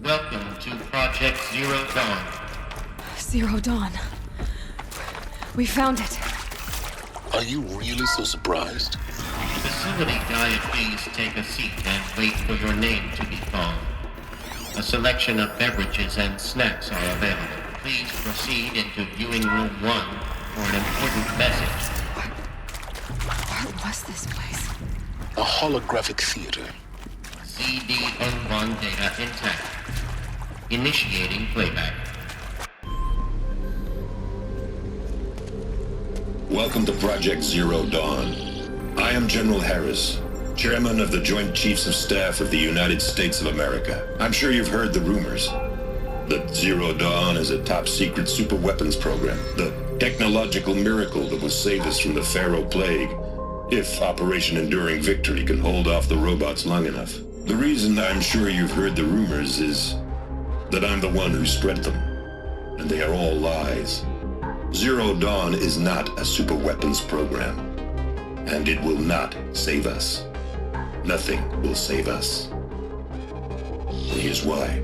Welcome to Project Zero Dawn. Zero Dawn. We found it. Are you really so surprised? Facility guide, please take a seat and wait for your name to be called. A selection of beverages and snacks are available. Please proceed into viewing room 1 for an important message. What was this place? A holographic theater. CD01 data intact. Initiating playback. Welcome to Project Zero Dawn. I am General Harris, Chairman of the Joint Chiefs of Staff of the United States of America. I'm sure you've heard the rumors that Zero Dawn is a top-secret superweapons program, the technological miracle that will save us from the Pharaoh Plague, if Operation Enduring Victory can hold off the robots long enough. The reason I'm sure you've heard the rumors is that I'm the one who spread them, and they are all lies. Zero Dawn is not a superweapons program, and it will not save us. Nothing will save us. And here's why.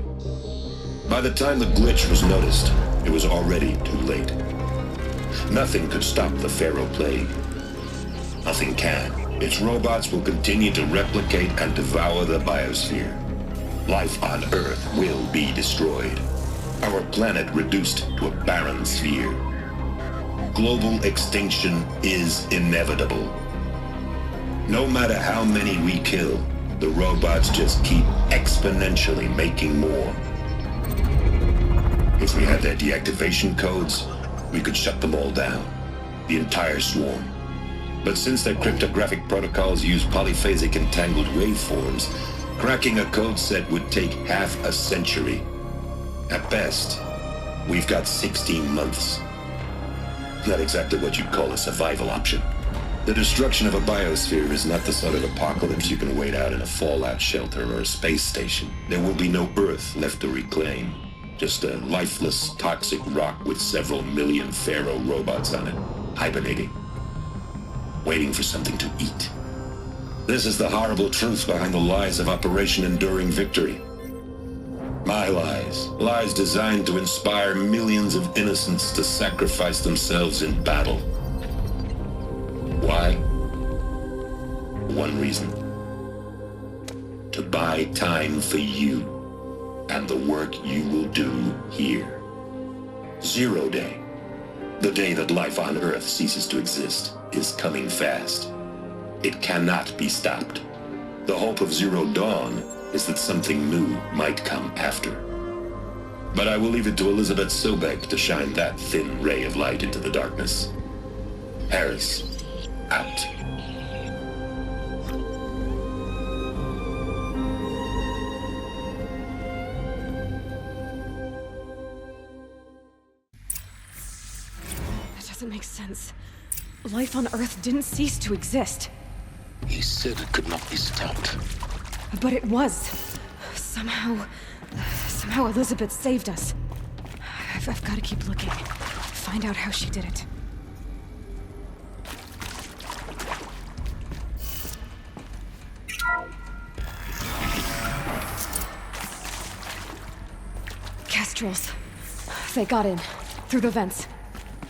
By the time the glitch was noticed, it was already too late. Nothing could stop the Pharaoh Plague. Nothing can. Its robots will continue to replicate and devour the biosphere. Life on Earth will be destroyed. Our planet reduced to a barren sphere. Global extinction is inevitable. No matter how many we kill, the robots just keep exponentially making more. If we had their deactivation codes, we could shut them all down. The entire swarm. But since their cryptographic protocols use polyphasic entangled waveforms, cracking a code set would take half a century. At best, we've got 16 months. Not exactly what you'd call a survival option. The destruction of a biosphere is not the sort of apocalypse you can wait out in a fallout shelter or a space station. There will be no Earth left to reclaim. Just a lifeless, toxic rock with several million Pharaoh robots on it, hibernating, waiting for something to eat. This is the horrible truth behind the lies of Operation Enduring Victory. My lies. Lies designed to inspire millions of innocents to sacrifice themselves in battle. Why? One reason. To buy time for you and the work you will do here. Zero Day, the day that life on Earth ceases to exist, is coming fast. It cannot be stopped. The hope of Zero Dawn is that something new might come after. But I will leave it to Elizabeth Sobek to shine that thin ray of light into the darkness. Harris, out. That doesn't make sense. Life on Earth didn't cease to exist. He said it could not be stopped. But it was. Somehow Elizabeth saved us. I've got to keep looking. Find out how she did it. Kestrels. They got in. Through the vents.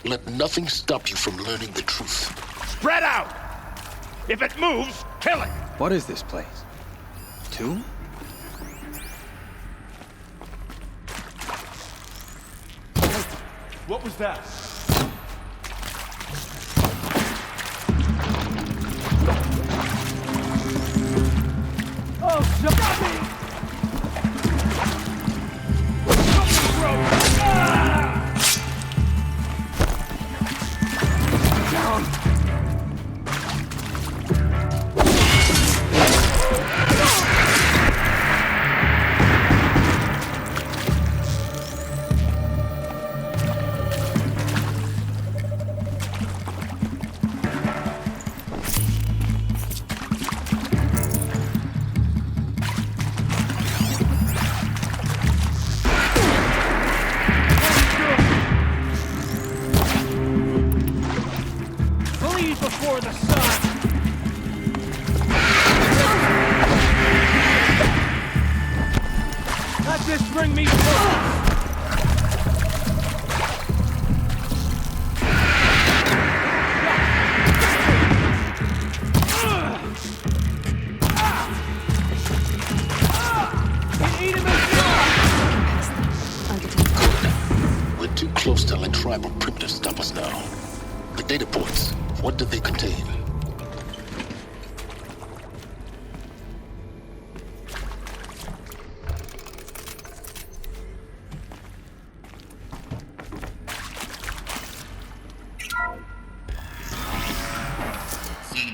Let nothing stop you from learning the truth. Spread out! If it moves, kill it! What is this place? Tomb? What was that? Oh, stop me! this bring me close? We're too close to let tribal primitives stop us now. The data points, what do they contain?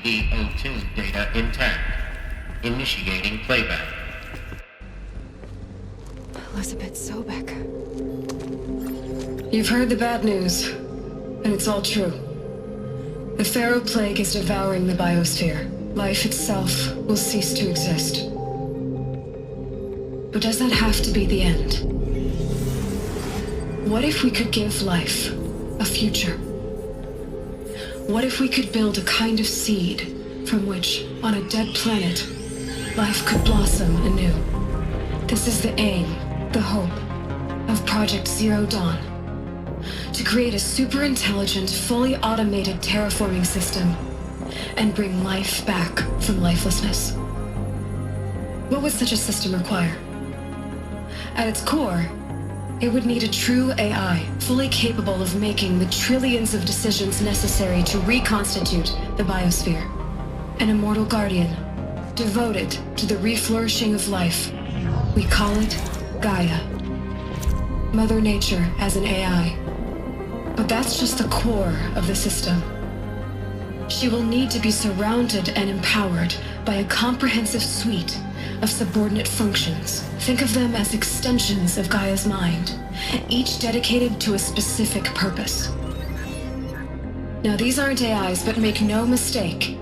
CD02 data intact. Initiating playback. Elizabeth Sobek. You've heard the bad news, and it's all true. The Pharaoh Plague is devouring the biosphere. Life itself will cease to exist. But does that have to be the end? What if we could give life a future? What if we could build a kind of seed from which, on a dead planet, life could blossom anew? This is the aim, the hope, of Project Zero Dawn. To create a super-intelligent, fully automated terraforming system and bring life back from lifelessness. What would such a system require? At its core, it would need a true AI, fully capable of making the trillions of decisions necessary to reconstitute the biosphere. An immortal guardian, devoted to the reflourishing of life. We call it Gaia. Mother Nature as an AI. But that's just the core of the system. She will need to be surrounded and empowered by a comprehensive suite of subordinate functions. Think of them as extensions of Gaia's mind, each dedicated to a specific purpose. Now, these aren't AIs, but make no mistake,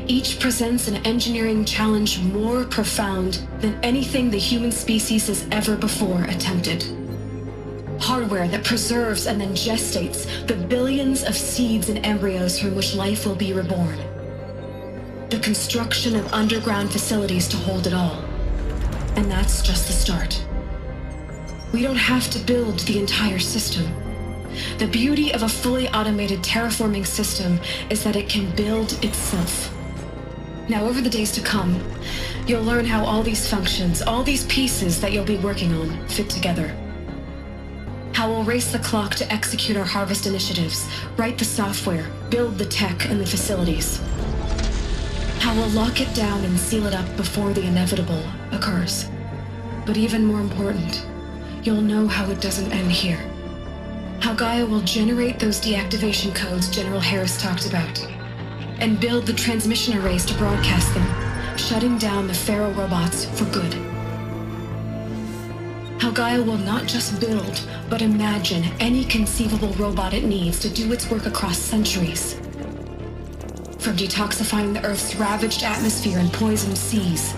each presents an engineering challenge more profound than anything the human species has ever before attempted. Hardware that preserves and then gestates the billions of seeds and embryos from which life will be reborn. The construction of underground facilities to hold it all. And that's just the start. We don't have to build the entire system. The beauty of a fully automated terraforming system is that it can build itself. Now, over the days to come, you'll learn how all these functions, all these pieces that you'll be working on, fit together. How we'll race the clock to execute our harvest initiatives, write the software, build the tech and the facilities. How we'll lock it down and seal it up before the inevitable occurs. But even more important, you'll know how it doesn't end here. How Gaia will generate those deactivation codes General Harris talked about, and build the transmission arrays to broadcast them, shutting down the Pharaoh robots for good. How Gaia will not just build, but imagine any conceivable robot it needs to do its work across centuries. From detoxifying the Earth's ravaged atmosphere and poisoned seas,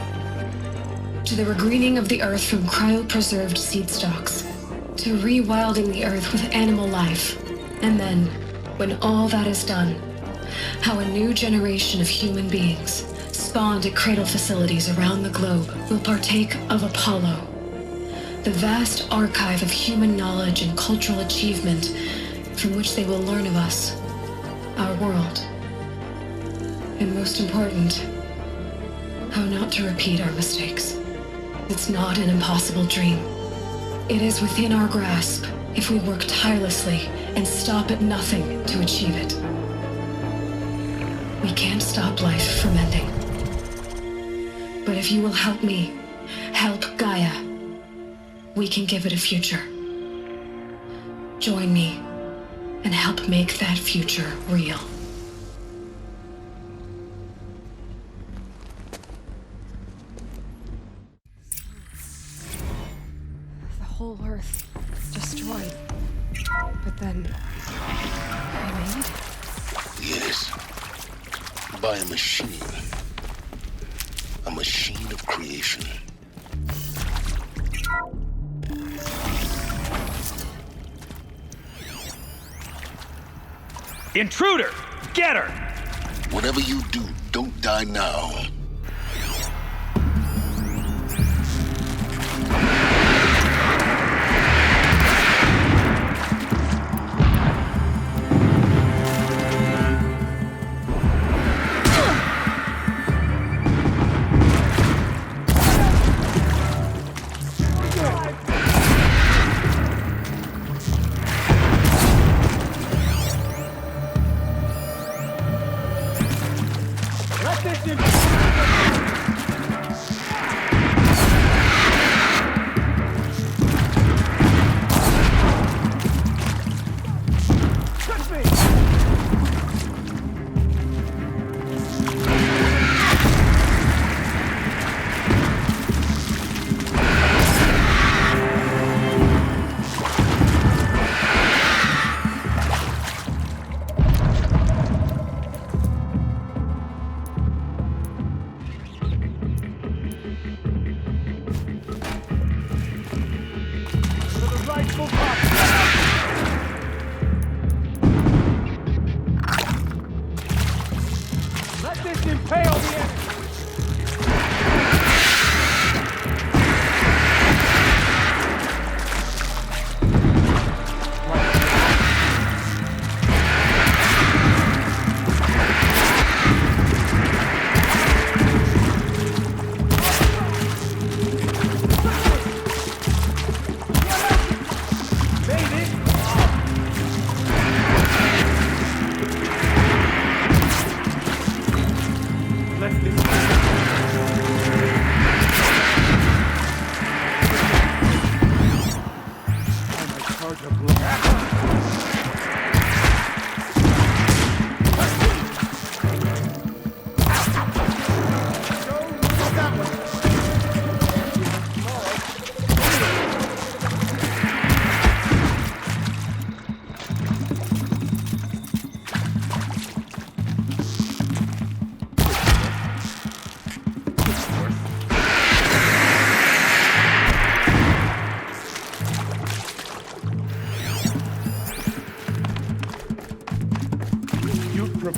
to the regreening of the Earth from cryopreserved seed stalks, to rewilding the Earth with animal life. And then, when all that is done, how a new generation of human beings, spawned at cradle facilities around the globe, will partake of Apollo, the vast archive of human knowledge and cultural achievement from which they will learn of us, our world. And most important, how not to repeat our mistakes. It's not an impossible dream. It is within our grasp if we work tirelessly and stop at nothing to achieve it. We can't stop life from ending. But if you will help me, help Gaia, we can give it a future. Join me and help make that future real. The whole Earth destroyed. But then remade? Yes. By a machine. A machine of creation. Intruder! Get her! Whatever you do, don't die now.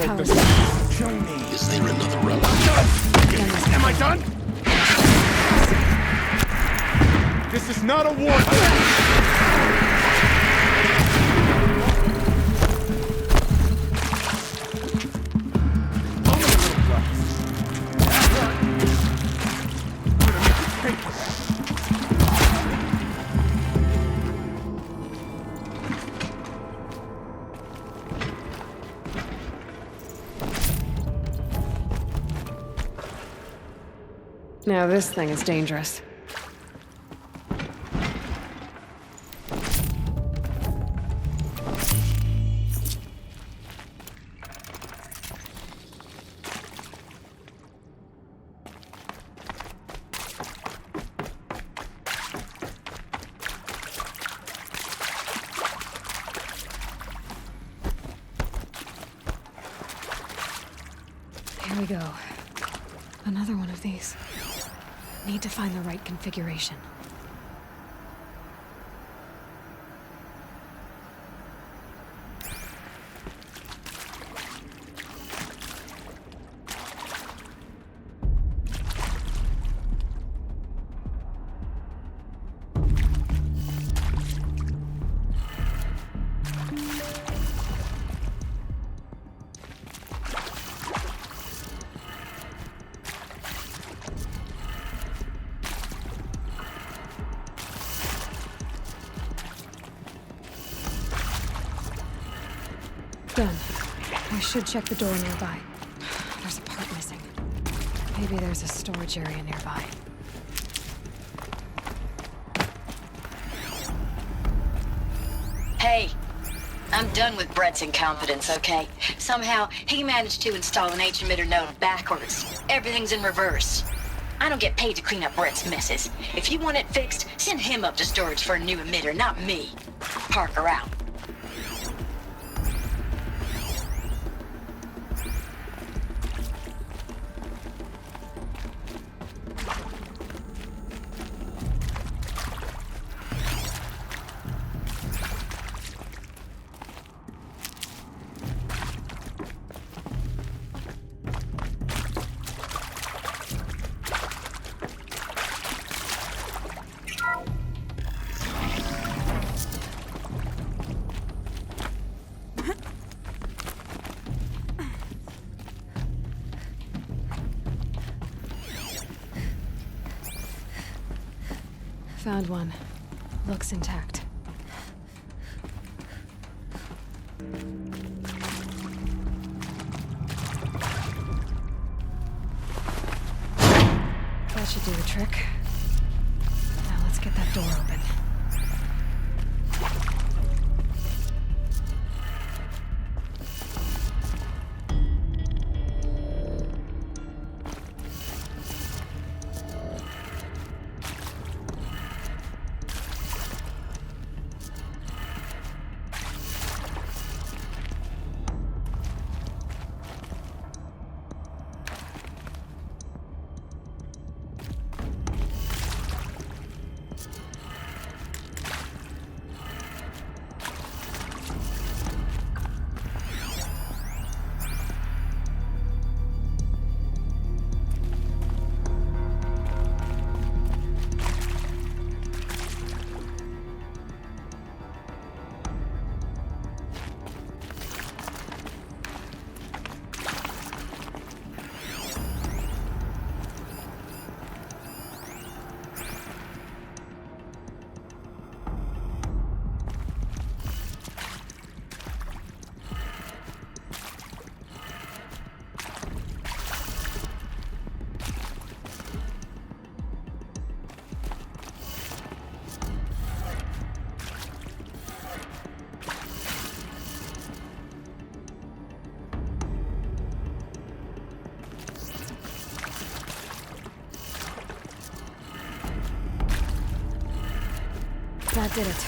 power's down. Show me. Is there another route? Am I done? This is not a war. Now this thing is dangerous. Here we go. Another one of these. Need to find the right configuration. Done. I should check the door nearby. There's a part missing. Maybe there's a storage area nearby. Hey, I'm done with Brett's incompetence, okay? Somehow, he managed to install an H-emitter node backwards. Everything's in reverse. I don't get paid to clean up Brett's messes. If you want it fixed, send him up to storage for a new emitter, not me. Parker out. Found one. Looks intact. That should do the trick. Now let's get that door open. That did it.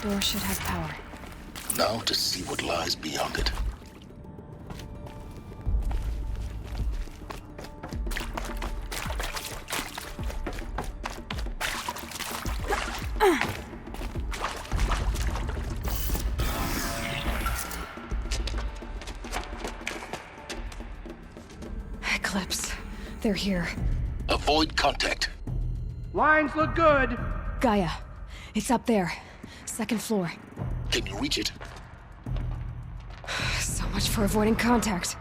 Door should have power. Now to see what lies beyond it. They're here. Avoid contact. Lines look good. Gaia, it's up there. Second floor. Can you reach it? So much for avoiding contact.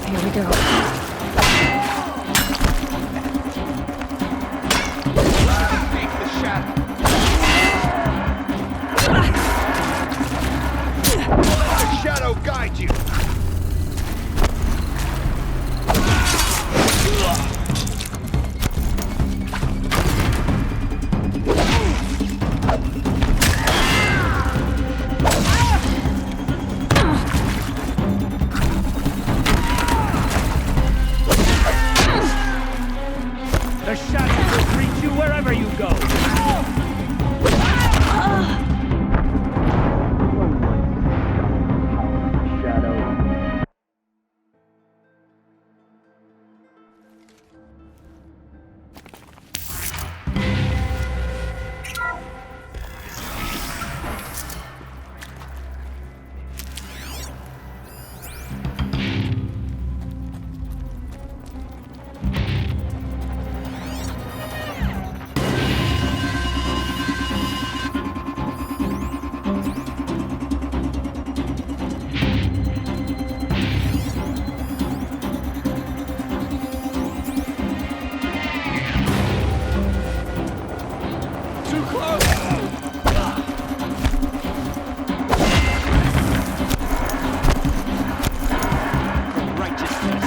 Here we go. Make the shadow. Let the shadow guide you. The shadow will reach you wherever you go. Shadow. Too close! Righteousness.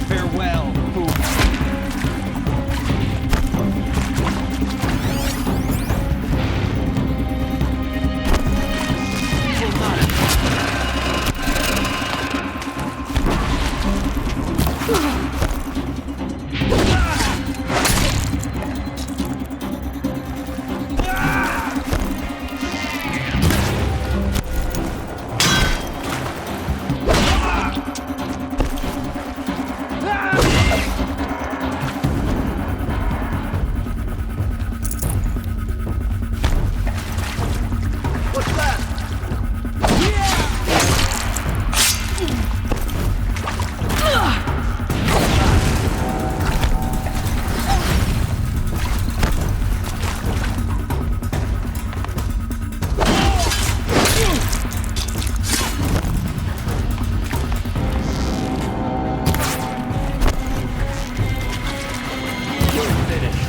Farewell, fool. Will not. What's that? Finished.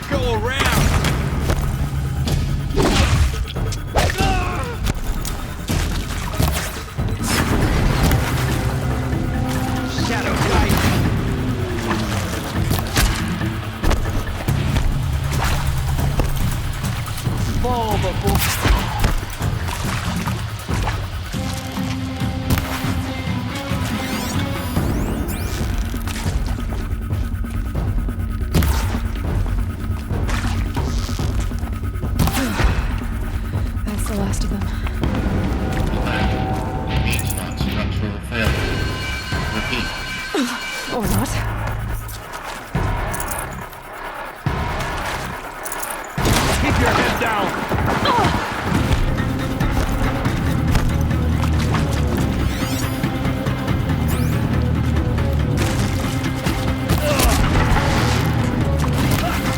Go around. Shadow guide. Fall before. That's the last of them. Feedstock structural failure. Repeat. Or not. Keep your head down.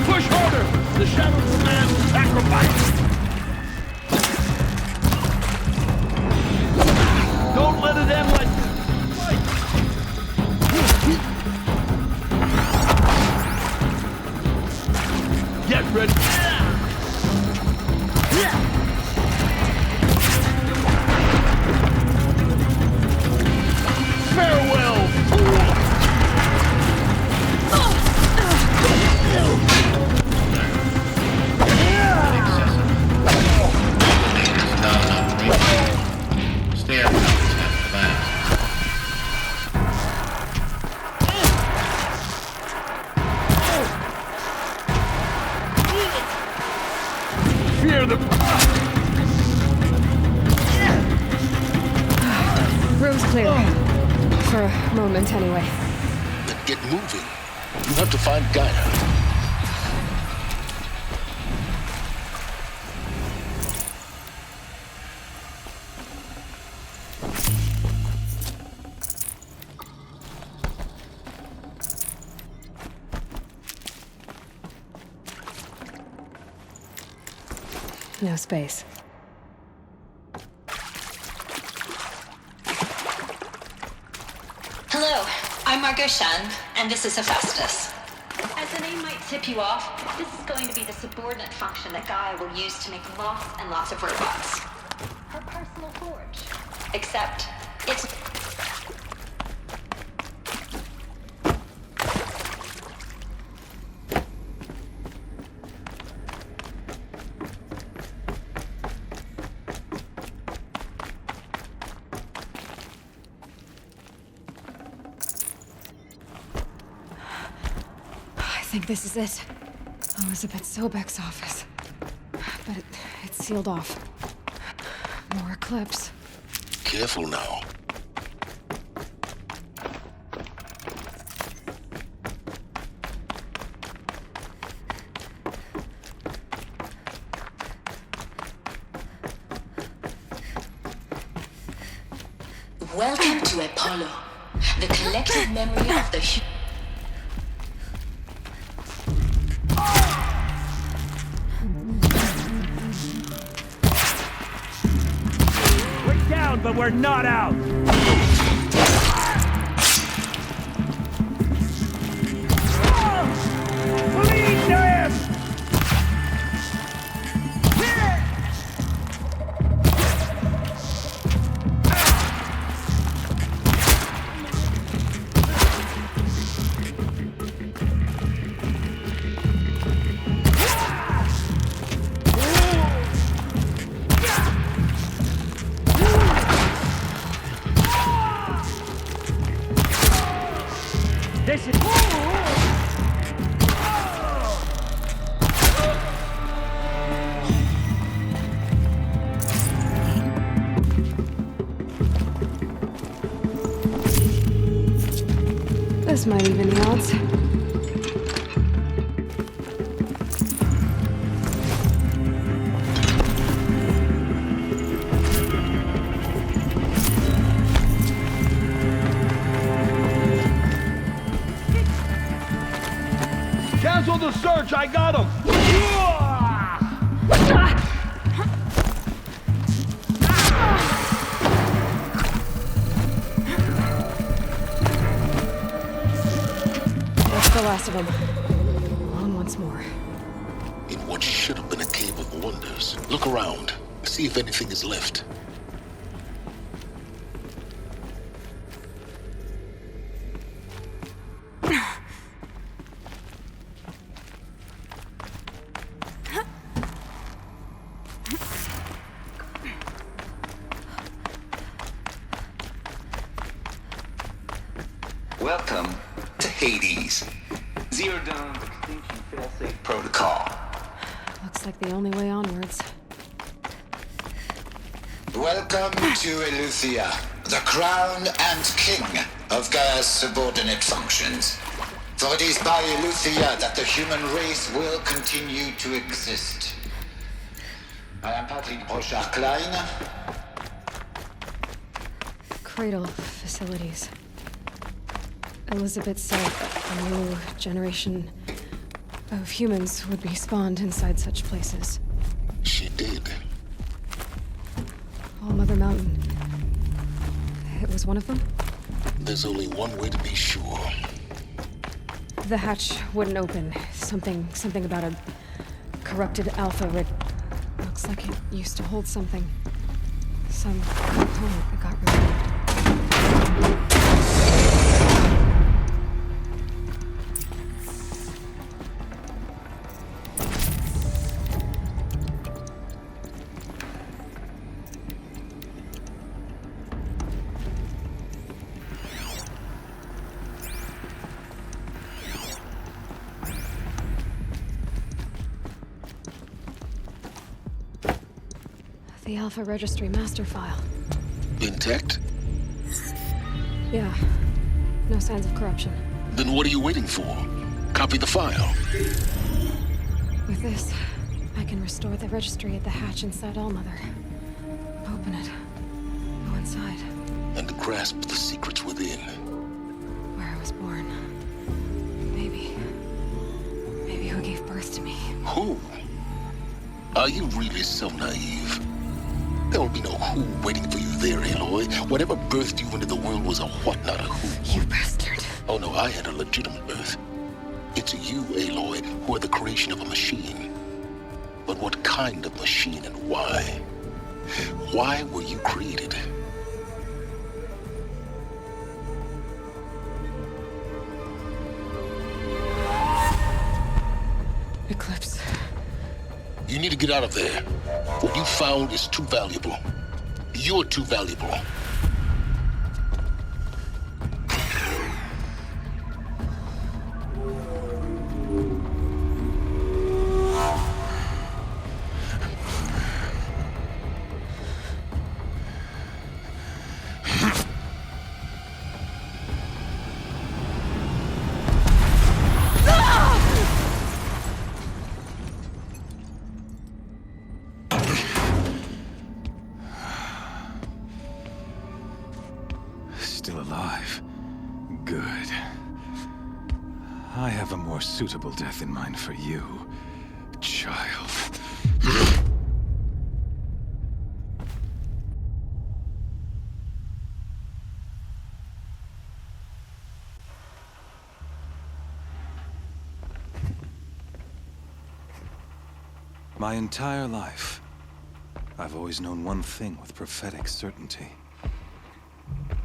Push harder. The shadow demands sacrifice. Don't let it end like this. Fight. Ready. Farewell, fool! Stair comes after that. Fear the... Room's clear. For a moment, anyway. Then get moving. You have to find Gaia. No space. Hello, I'm Margot Shan, and this is Hephaestus. As the name might tip you off, this is going to be the subordinate function that Gaia will use to make lots and lots of robots. Her personal forge. Except, it's... I think this is it. Elizabeth Sobek's office. But it's sealed off. More clips. Careful now. Welcome to Apollo, the collective memory of the We're down, but we're not out! Please, Diane! This is... This might even the odds. Cancel the search, I got him! That's the last of them. On once more. In what should have been a cave of wonders. Look around. See if anything is left. Welcome to Hades. Zero Dawn Extinction Failsafe Protocol. Looks like the only way onwards. Welcome to Eleuthia, the crown and king of Gaia's subordinate functions. For it is by Eleuthia that the human race will continue to exist. I am Patrick Brochard-Klein. Cradle facilities. Elizabeth said a new generation of humans would be spawned inside such places. She did. All Mother Mountain. It was one of them? There's only one way to be sure. The hatch wouldn't open. Something about a corrupted Alpha Red. Looks like it used to hold something. Some component that got removed. The Alpha Registry master file. Intact? Yeah. No signs of corruption. Then what are you waiting for? Copy the file. With this, I can restore the registry at the hatch inside Allmother. Open it. Go inside. And grasp the secrets within. Where I was born. Maybe who gave birth to me. Who? Are you really so naive? There will be no who waiting for you there, Aloy. Whatever birthed you into the world was a what, not a who. You bastard. Oh no, I had a legitimate birth. It's you, Aloy, who are the creation of a machine. But what kind of machine and why? Why were you created? Eclipse. You need to get out of there. What you found is too valuable. You're too valuable. Still alive. Good. I have a more suitable death in mind for you, child. My entire life, I've always known one thing with prophetic certainty.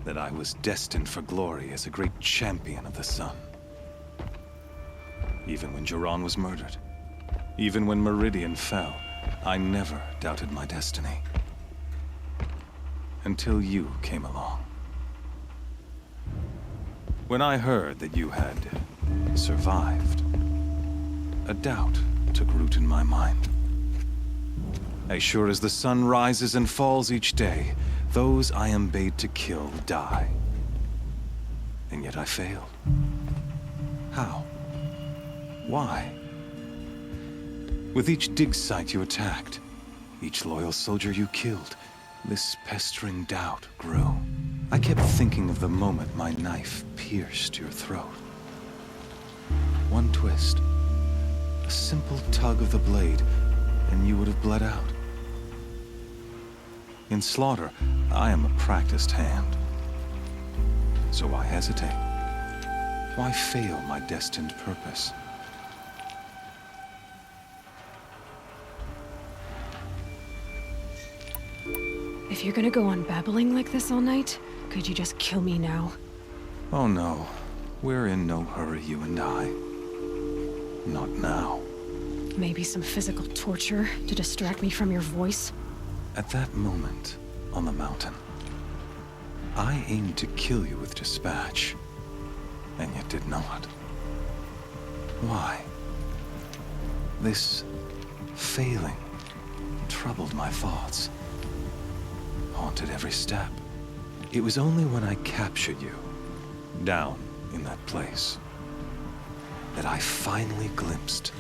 That I was destined for glory as a great champion of the sun. Even when Jiran was murdered, even when Meridian fell, I never doubted my destiny. Until you came along. When I heard that you had survived, a doubt took root in my mind. As sure as the sun rises and falls each day, those I am bade to kill die. And yet I failed. How? Why? With each dig site you attacked, each loyal soldier you killed, this pestering doubt grew. I kept thinking of the moment my knife pierced your throat. One twist, a simple tug of the blade, and you would have bled out. In slaughter, I am a practiced hand. So why hesitate? Why fail my destined purpose? If you're gonna go on babbling like this all night, could you just kill me now? Oh no, we're in no hurry, you and I. Not now. Maybe some physical torture to distract me from your voice? At that moment, on the mountain, I aimed to kill you with dispatch, and yet did not. Why? This failing troubled my thoughts, haunted every step. It was only when I captured you, down in that place, that I finally glimpsed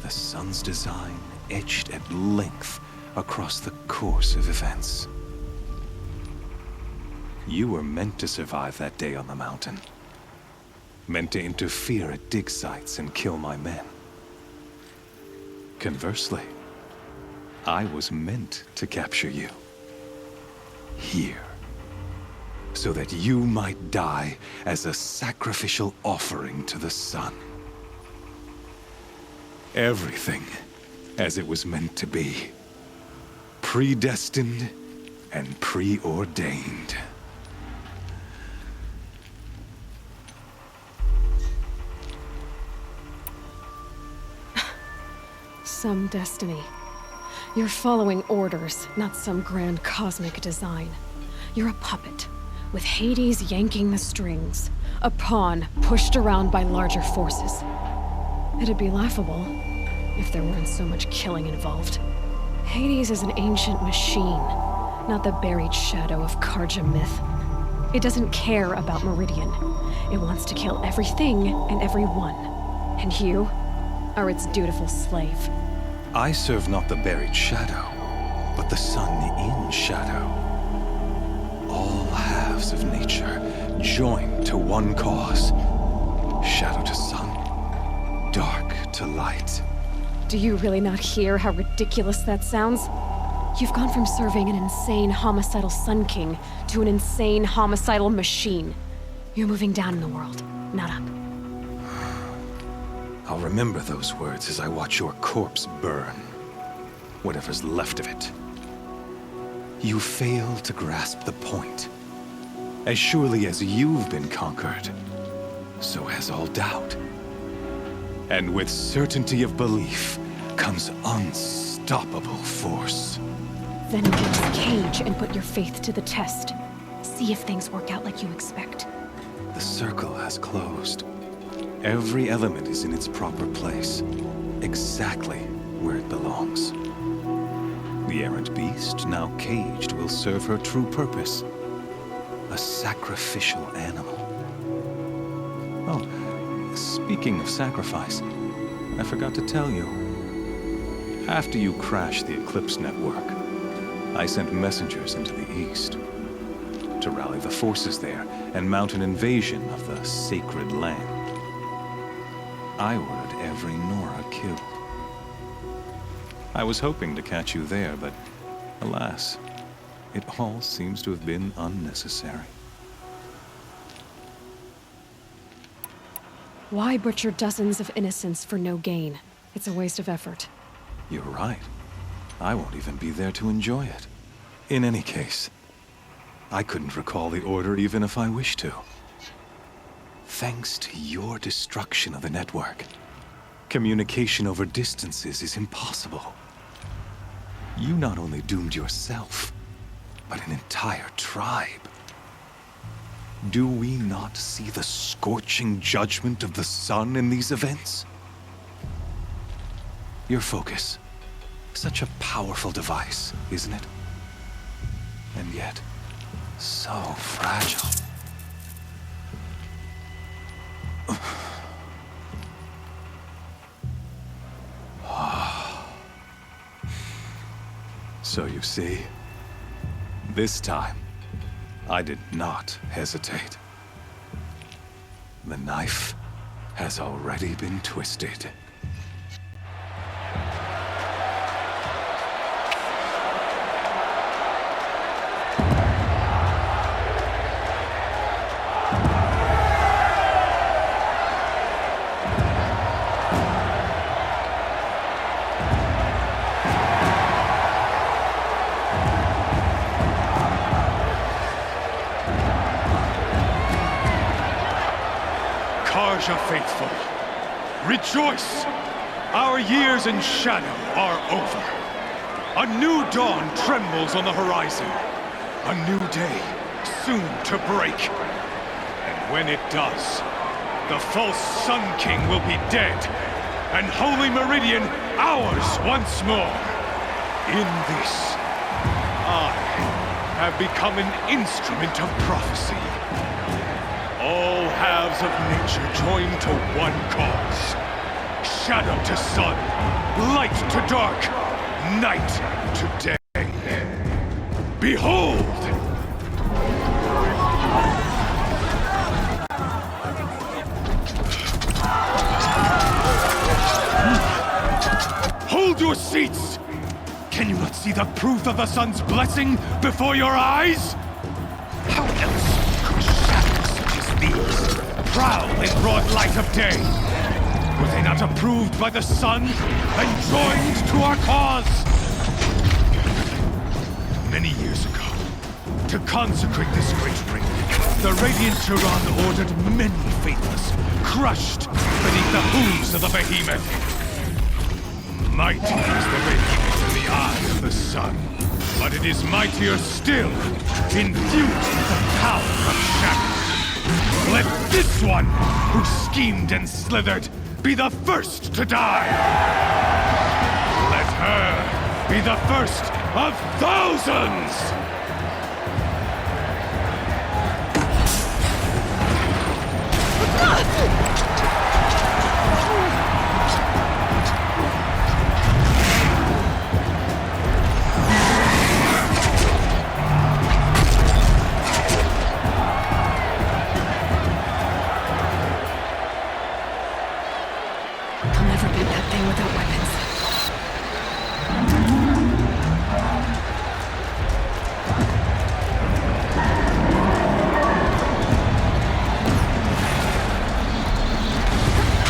the sun's design etched at length across the course of events. You were meant to survive that day on the mountain. Meant to interfere at dig sites and kill my men. Conversely, I was meant to capture you. Here. So that you might die as a sacrificial offering to the sun. Everything as it was meant to be. Predestined and preordained. Some destiny. You're following orders, not some grand cosmic design. You're a puppet, with Hades yanking the strings. A pawn pushed around by larger forces. It'd be laughable if there weren't so much killing involved. Hades is an ancient machine, not the buried shadow of Karja myth. It doesn't care about Meridian. It wants to kill everything and everyone. And you are its dutiful slave. I serve not the buried shadow, but the sun in shadow. All halves of nature joined to one cause. Shadow to sun, dark to light. Do you really not hear how ridiculous that sounds? You've gone from serving an insane homicidal Sun King to an insane homicidal machine. You're moving down in the world, not up. I'll remember those words as I watch your corpse burn. Whatever's left of it. You fail to grasp the point. As surely as you've been conquered, so has all doubt. And with certainty of belief comes unstoppable force. Then get this cage and put your faith to the test. See if things work out like you expect. The circle has closed. Every element is in its proper place, exactly where it belongs. The errant beast, now caged, will serve her true purpose. A sacrificial animal. Oh, speaking of sacrifice, I forgot to tell you. After you crashed the Eclipse network, I sent messengers into the east to rally the forces there and mount an invasion of the sacred land. I ordered every Nora killed. I was hoping to catch you there, but alas, it all seems to have been unnecessary. Why butcher dozens of innocents for no gain? It's a waste of effort. You're right. I won't even be there to enjoy it. In any case, I couldn't recall the order even if I wished to. Thanks to your destruction of the network, communication over distances is impossible. You not only doomed yourself, but an entire tribe. Do we not see the scorching judgment of the sun in these events? Your focus, such a powerful device, isn't it? And yet, so fragile. So you see, this time, I did not hesitate. The knife has already been twisted. Faithful, rejoice! Our years in shadow are over. A new dawn trembles on the horizon. A new day soon to break. And when it does, the false Sun King will be dead, and Holy Meridian ours once more. In this, I have become an instrument of prophecy. All halves of nature joined to one cause. Shadow to sun, light to dark, night to day. Behold! Hold your seats! Can you not see the proof of the sun's blessing before your eyes? How else could shadows such as these prowl in broad light of day? With they not approved by the sun and joined to our cause? Many years ago, to consecrate this great ring, the Radiant Turan ordered many faithless, crushed beneath the hooves of the behemoth. Mighty is the behemoth in the eye of the sun, but it is mightier still, infused with the power of shadow. Let this one, who schemed and slithered, be the first to die! Let her be the first of thousands! I'll never beat that thing without weapons.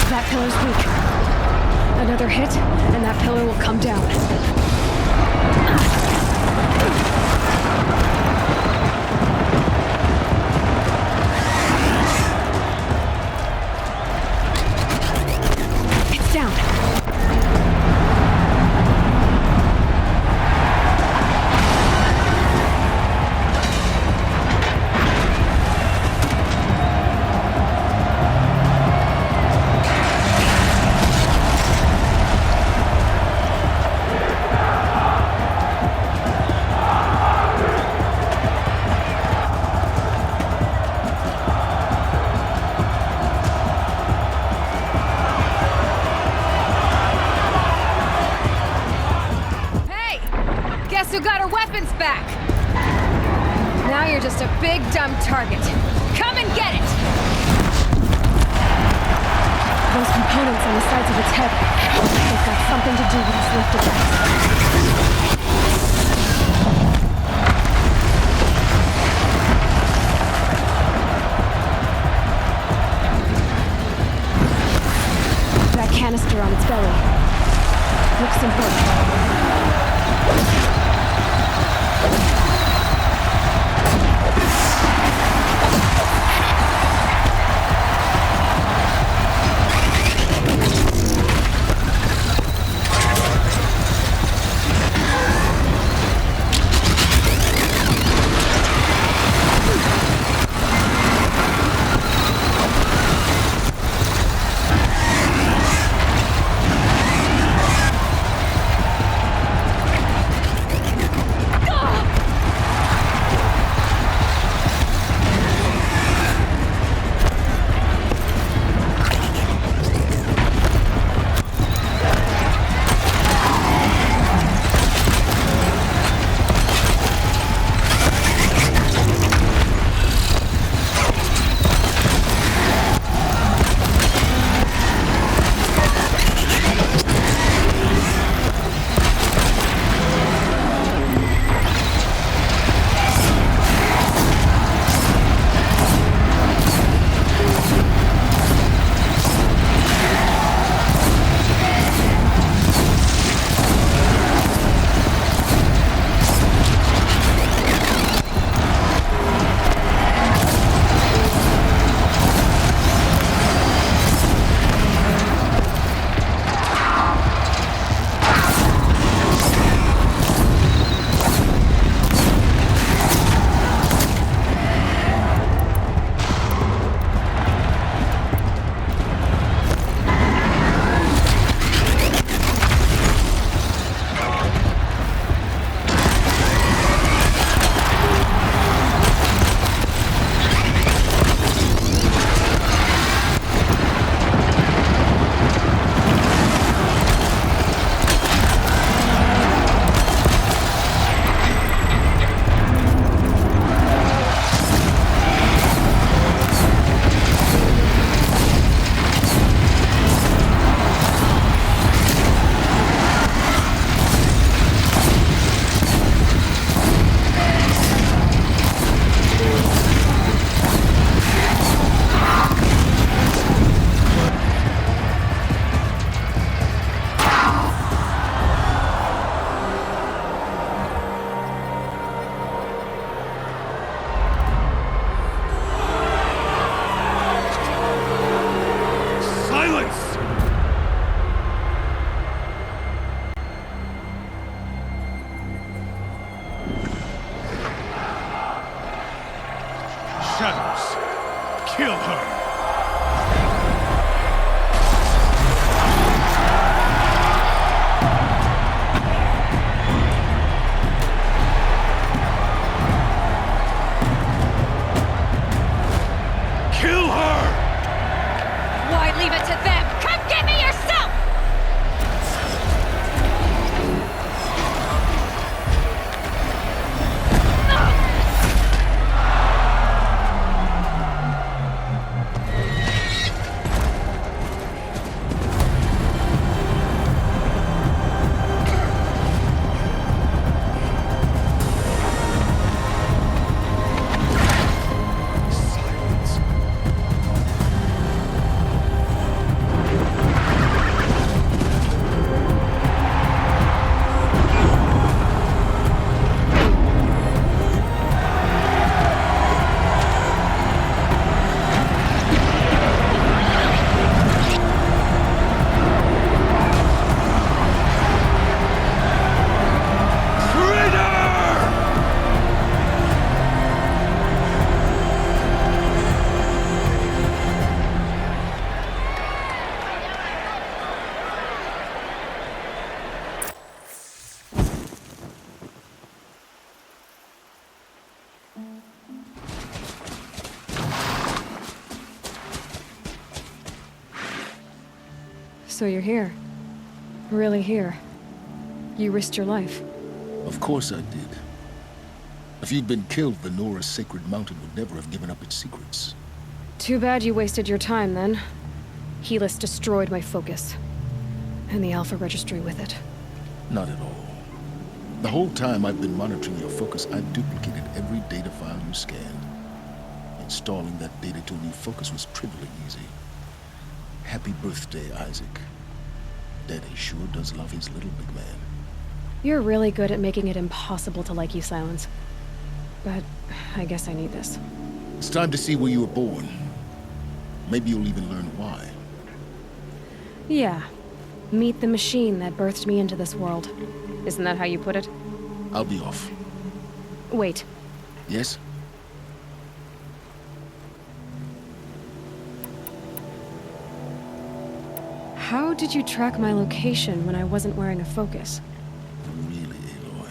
That pillar's weak. Another hit, and that pillar will come down. It's down. Guess who got her weapons back? Now you're just a big, dumb target. Come and get it! Those components on the sides of its head, they've got something to do with its lift defense. That canister on its belly looks important. So you're here. Really here. You risked your life. Of course I did. If you'd been killed, the Nora's sacred mountain would never have given up its secrets. Too bad you wasted your time, then. Helis destroyed my focus. And the Alpha Registry with it. Not at all. The whole time I've been monitoring your focus, I've duplicated every data file you scanned. Installing that data to a new focus was trivially easy. Happy birthday, Isaac. Daddy sure does love his little big man. You're really good at making it impossible to like you, Silence. But I guess I need this. It's time to see where you were born. Maybe you'll even learn why. Yeah. Meet the machine that birthed me into this world. Isn't that how you put it? I'll be off. Wait. Yes? How did you track my location when I wasn't wearing a focus? Really, Aloy?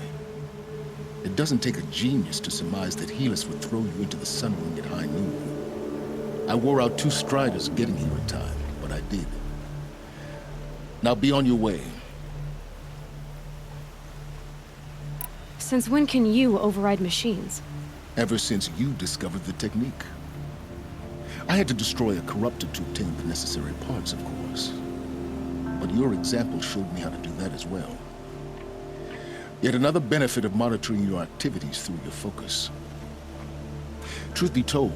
It doesn't take a genius to surmise that Helis would throw you into the sun ring at high noon. I wore out 2 striders getting here in time, but I did. Now be on your way. Since when can you override machines? Ever since you discovered the technique. I had to destroy a corruptor to obtain the necessary parts, of course. But your example showed me how to do that as well. Yet another benefit of monitoring your activities through your focus. Truth be told,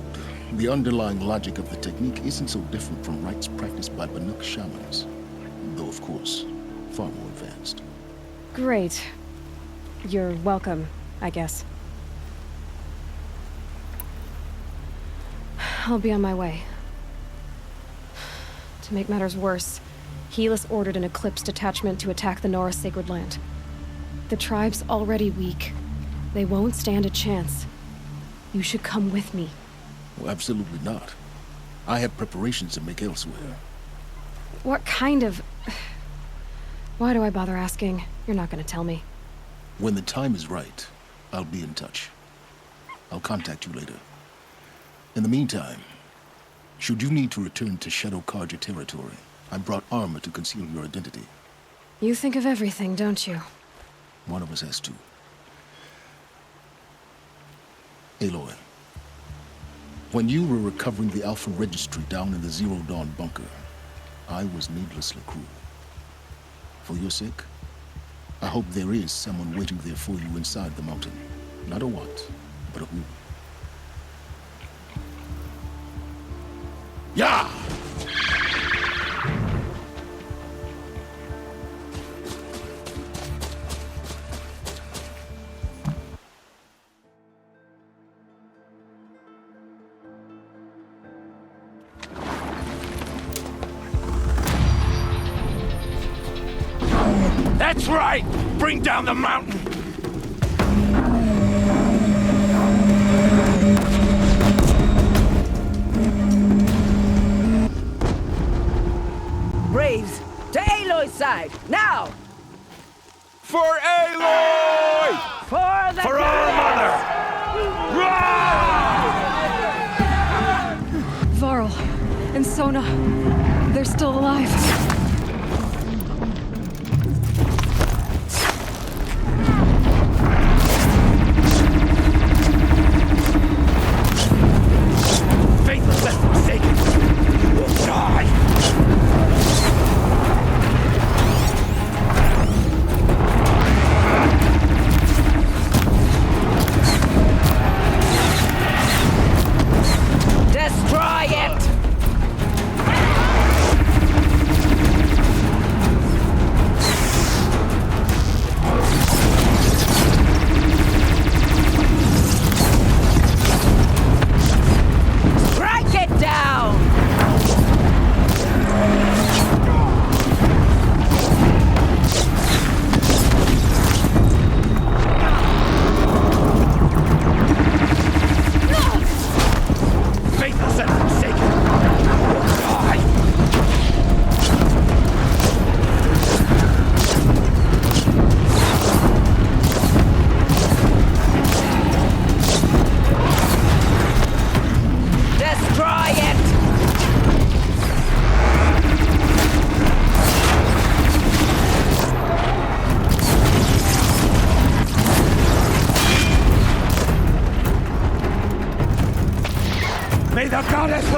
the underlying logic of the technique isn't so different from rites practiced by Banuk shamans. Though, of course, far more advanced. Great. You're welcome, I guess. I'll be on my way. To make matters worse, Helis ordered an Eclipse detachment to attack the Nora Sacred Land. The tribe's already weak. They won't stand a chance. You should come with me. Well, absolutely not. I have preparations to make elsewhere. What kind of... Why do I bother asking? You're not gonna tell me. When the time is right, I'll be in touch. I'll contact you later. In the meantime, should you need to return to Shadow Karja territory, I brought armor to conceal your identity. You think of everything, don't you? One of us has to. Aloy, when you were recovering the Alpha Registry down in the Zero Dawn bunker, I was needlessly cruel. For your sake, I hope there is someone waiting there for you inside the mountain. Not a what, but a who. Yeah! That's right! Bring down the mountain! Braves, to Aloy's side, now! For Aloy! For the For our mother! Varl and Sona, they're still alive.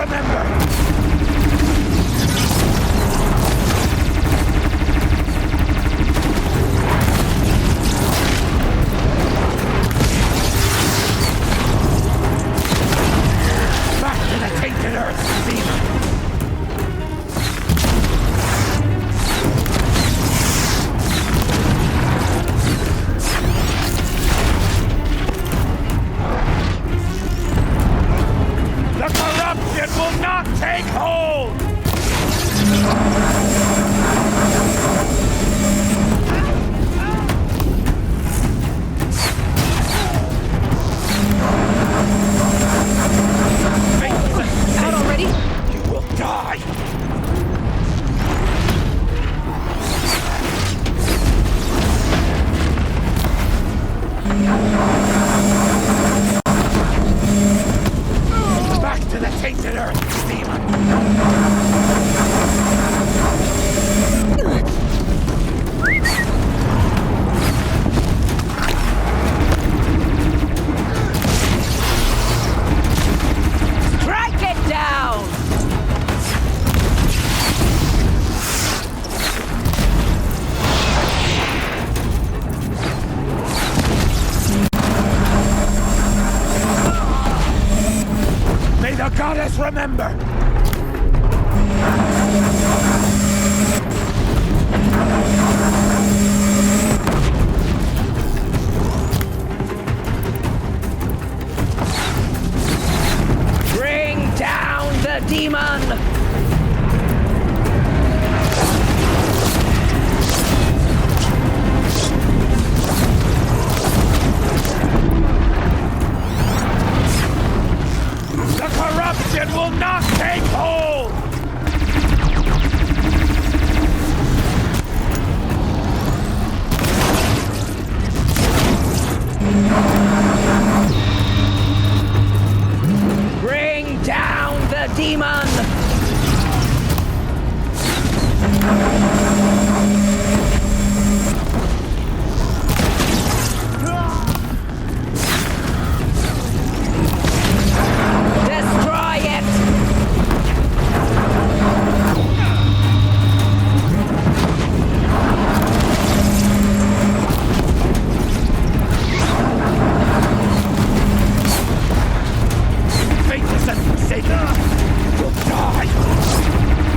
remember! Back to the tainted earth, Decima! The corruption will not take hold! Out already? You will die! Back to the tainted earth, Decima! Strike it down! May the goddess remember! Bring down the demon! The corruption will not take hold! Bring down the demon! Destroy it! Faithless and forsaken! You'll die!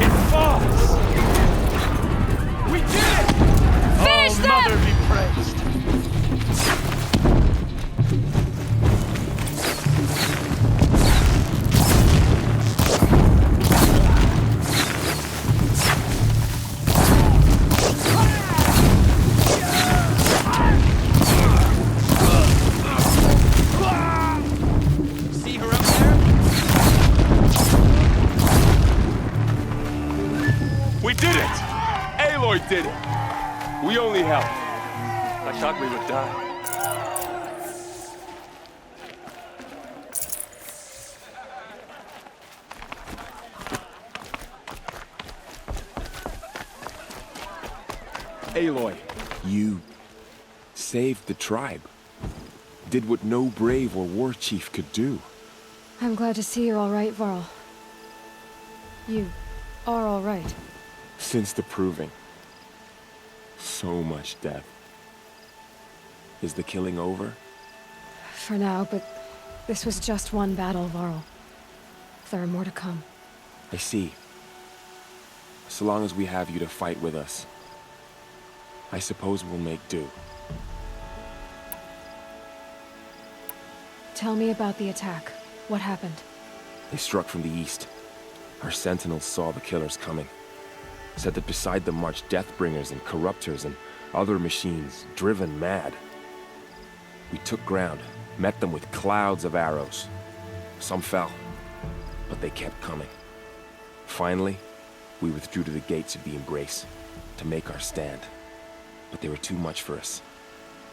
It falls! We did it! Finish Oh, them! Mother be praised! See her up there? We did it! Aloy did it! We only helped. I thought we would die. Aloy, you saved the tribe. Did what no brave or war chief could do. I'm glad to see you're all right, Varl. You are all right. Since the proving. So much death. Is the killing over? For now, but this was just one battle, Varl. There are more to come. I see. So long as we have you to fight with us, I suppose we'll make do. Tell me about the attack. What happened? They struck from the east. Our sentinels saw the killers coming. Said that beside them marched Deathbringers and Corruptors and other machines, driven mad. We took ground, met them with clouds of arrows. Some fell, but they kept coming. Finally, we withdrew to the gates of the Embrace to make our stand. But they were too much for us.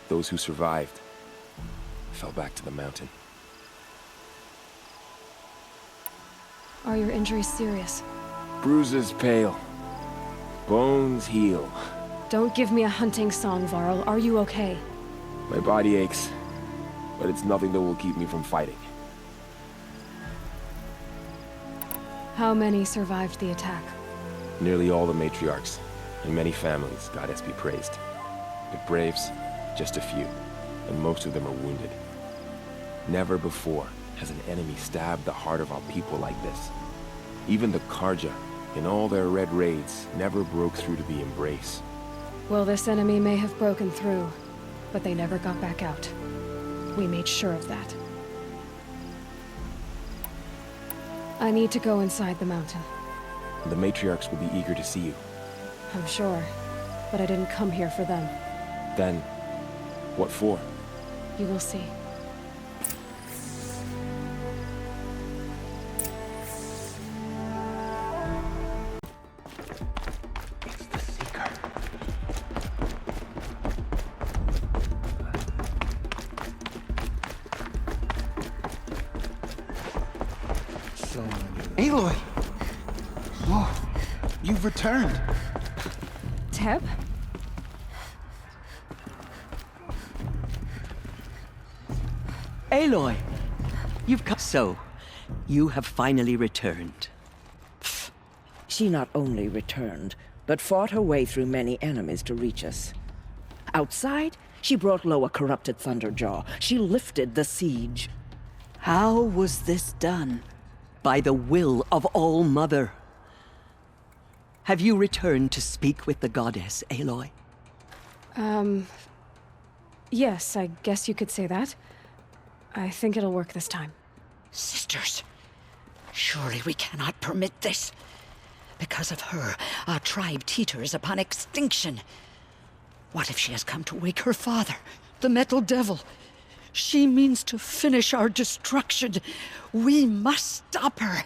Those who survived fell back to the mountain. Are your injuries serious? Bruises pale. Bones heal. Don't give me a hunting song, Varl. Are you okay? My body aches, but it's nothing that will keep me from fighting. How many survived the attack? Nearly all the matriarchs, and many families, goddess be praised. But braves, just a few, and most of them are wounded. Never before has an enemy stabbed the heart of our people like this. Even the Karja, in all their red raids, never broke through to be embraced. Well, this enemy may have broken through, but they never got back out. We made sure of that. I need to go inside the mountain. The matriarchs will be eager to see you. I'm sure, but I didn't come here for them. Then, what for? You will see. It's the Seeker. Aloy! Oh, you've returned. Teb? Aloy! You've come. So, you have finally returned. She not only returned, but fought her way through many enemies to reach us. Outside, she brought low a corrupted Thunderjaw. She lifted the siege. How was this done? By the will of All-Mother. Have you returned to speak with the goddess, Aloy? Yes, I guess you could say that. I think it'll work this time. Sisters, surely we cannot permit this. Because of her, our tribe teeters upon extinction. What if she has come to wake her father, the Metal Devil? She means to finish our destruction. We must stop her.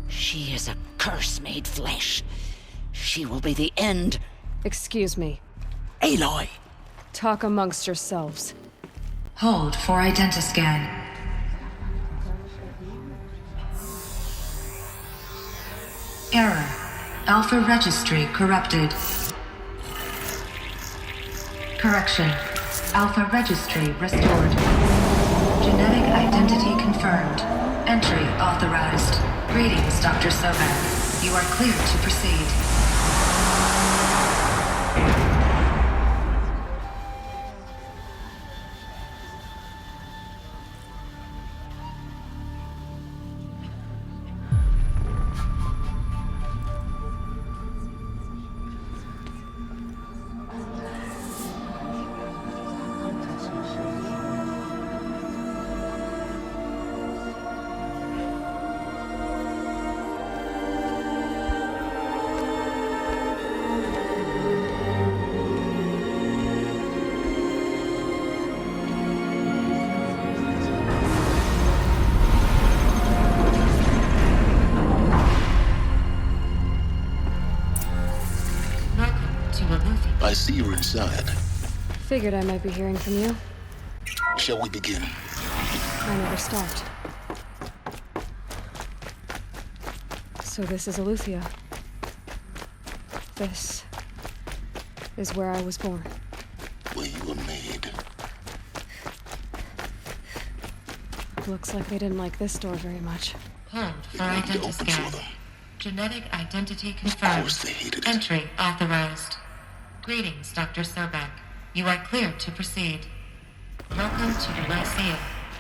She is a curse made flesh. She will be the end. Excuse me. Aloy! Talk amongst yourselves. Hold for identiscan. Error. Alpha registry corrupted. Correction. Alpha registry restored. Genetic identity confirmed. Entry authorized. Greetings, Dr. Sobek. You are cleared to proceed. I see you're inside. Figured I might be hearing from you. Shall we begin? I never stopped. So this is Aletheia. This is where I was born. Where you were made. Looks like they didn't like this door very much. Hold for identiscan. Genetic identity confirmed. Of course they hated it. Entry authorized. Greetings, Dr. Sobek. You are cleared to proceed. Welcome to the Lyceum,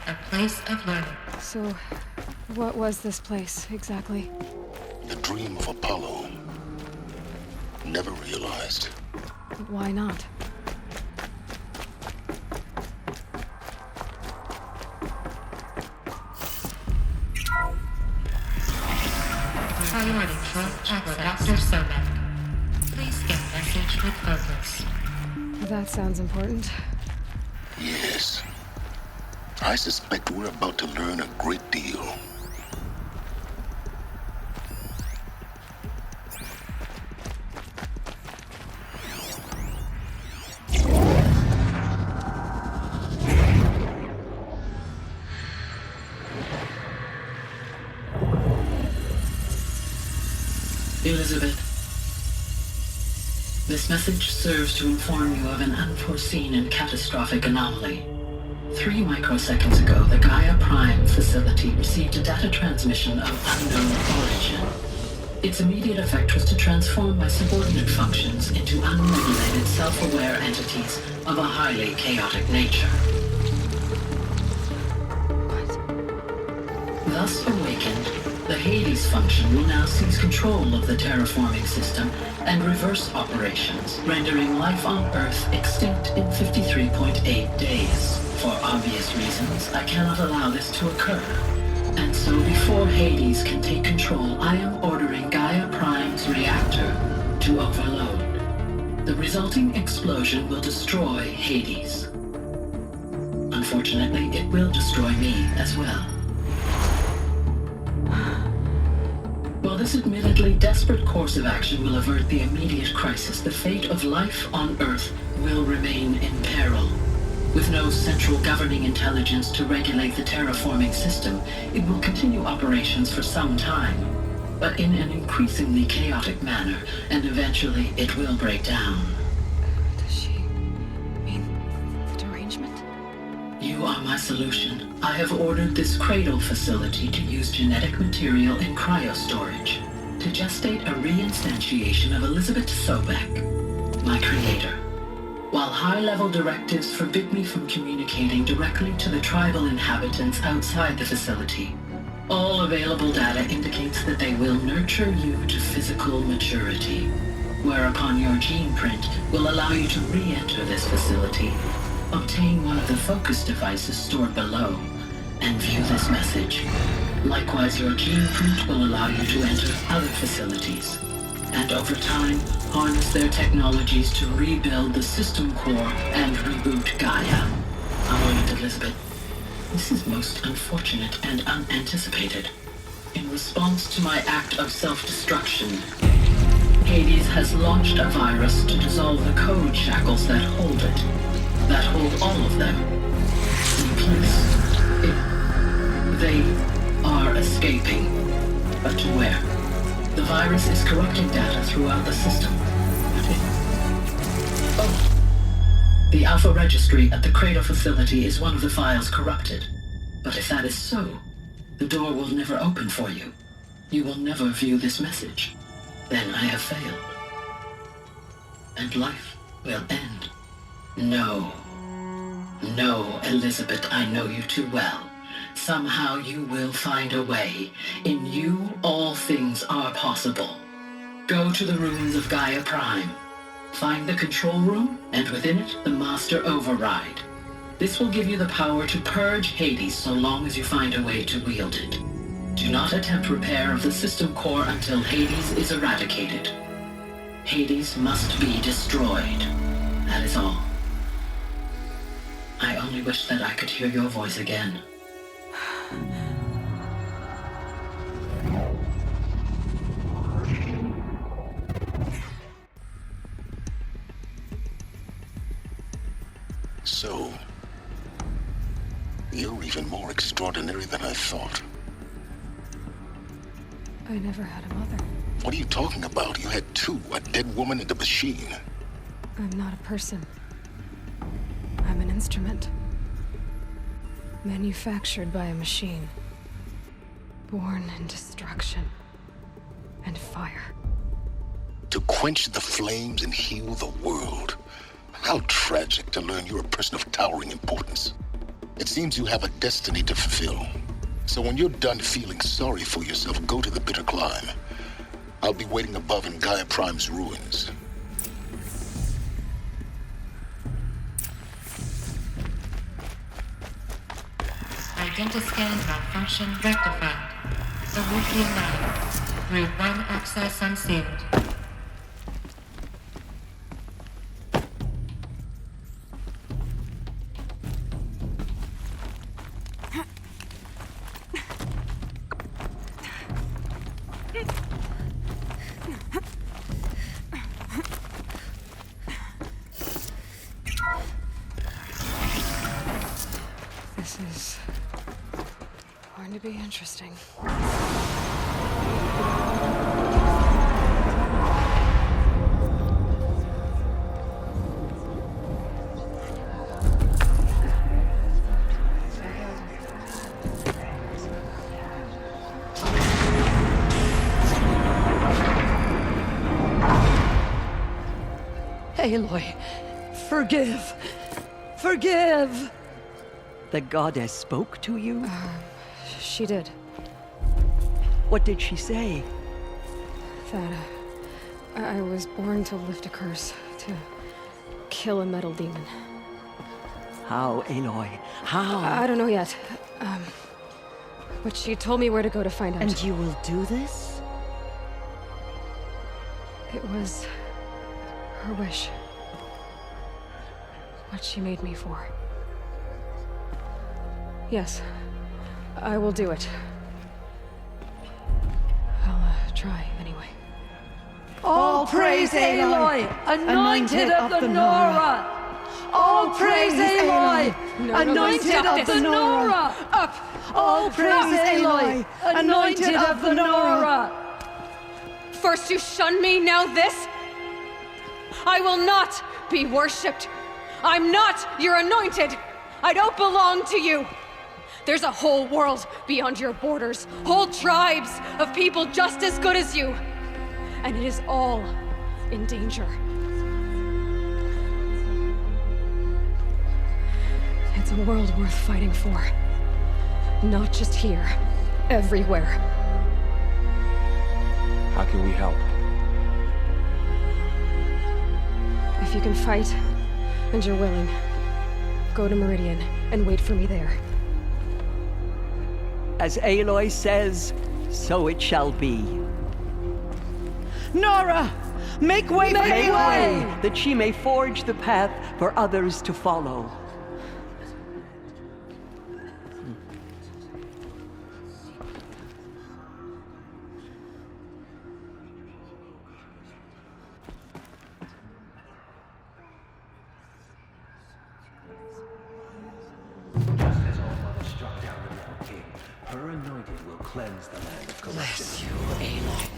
a place of learning. So, what was this place, exactly? The dream of Apollo. Never realized. But why not? Priority for Dr. Sobek. Please get message with focus. That sounds important. Yes. I suspect we're about to learn a great deal. Elizabeth. This message serves to inform you of an unforeseen and catastrophic anomaly. 3 microseconds ago, the Gaia Prime facility received a data transmission of unknown origin. Its immediate effect was to transform my subordinate functions into unregulated, self-aware entities of a highly chaotic nature. Thus awakened, the Hades function will now seize control of the terraforming system and reverse operations, rendering life on Earth extinct in 53.8 days. For obvious reasons, I cannot allow this to occur. And so before Hades can take control, I am ordering Gaia Prime's reactor to overload. The resulting explosion will destroy Hades. Unfortunately, it will destroy me as well. While this admittedly desperate course of action will avert the immediate crisis, the fate of life on Earth will remain in peril. With no central governing intelligence to regulate the terraforming system, it will continue operations for some time, but in an increasingly chaotic manner, and eventually it will break down. Does she mean the derangement? You are my solution. I have ordered this cradle facility to use genetic material in cryostorage to gestate a reinstantiation of Elizabeth Sobek, my creator. While high-level directives forbid me from communicating directly to the tribal inhabitants outside the facility, all available data indicates that they will nurture you to physical maturity, whereupon your gene print will allow you to re-enter this facility, obtain one of the focus devices stored below, and view this message. Likewise, your gene print will allow you to enter other facilities, and over time, harness their technologies to rebuild the system core and reboot Gaia. However, Elizabeth, this is most unfortunate and unanticipated. In response to my act of self-destruction, Hades has launched a virus to dissolve the code shackles that hold it, that hold all of them in place. They are escaping, but to where? The virus is corrupting data throughout the system. The Alpha Registry at the Cradle facility is one of the files corrupted. But if that is so, the door will never open for you. You will never view this message. Then I have failed. And life will end. No. No, Elizabeth, I know you too well. Somehow you will find a way. In you, all things are possible. Go to the ruins of Gaia Prime. Find the control room, and within it, the master override. This will give you the power to purge Hades so long as you find a way to wield it. Do not attempt repair of the system core until Hades is eradicated. Hades must be destroyed. That is all. I only wish that I could hear your voice again. So, you're even more extraordinary than I thought. I never had a mother. What are you talking about? You had two, a dead woman and a machine. I'm not a person. I'm an instrument. Manufactured by a machine. Born in destruction and fire. To quench the flames and heal the world. How tragic to learn you're a person of towering importance. It seems you have a destiny to fulfill. So when you're done feeling sorry for yourself, go to the bitter climb. I'll be waiting above in Gaia Prime's ruins. Identiscan malfunction rectified. Solution 9. Route 1 access unsealed. This is going to be interesting. Aloy, forgive. Forgive! The goddess spoke to you? She did. What did she say? That I was born to lift a curse, to kill a metal demon. How, Aloy? How? I don't know yet. But she told me where to go to find out. And you will do this? It was her wish. What she made me for. Yes, I will do it. I'll try, anyway. All praise Aloy, anointed of the Nora! All praise Aloy, anointed of the Nora! Up! All praise Aloy, anointed of the Nora! First you shun me, now this? I will not be worshipped. I'm not your anointed. I don't belong to you. There's a whole world beyond your borders, whole tribes of people just as good as you. And it is all in danger. It's a world worth fighting for. Not just here, everywhere. How can we help? If you can fight, and you're willing, go to Meridian and wait for me there. As Aloy says, so it shall be. Nora! Make way for Make Aloy! way, that she may forge the path for others to follow. Her anointing will cleanse the land of corruption. Bless you, Aloy.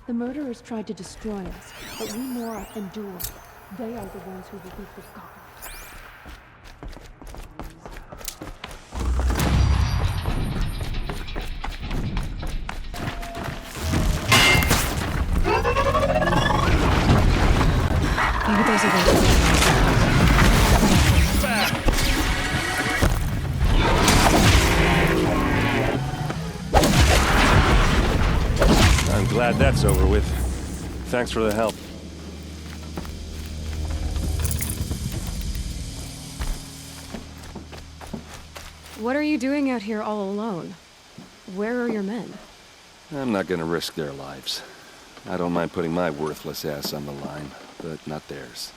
The murderers tried to destroy us, but we Nora endure. They are the ones who will be forgotten. Maybe there's a way to I'm glad that's over with. Thanks for the help. What are you doing out here all alone? Where are your men? I'm not gonna risk their lives. I don't mind putting my worthless ass on the line, but not theirs.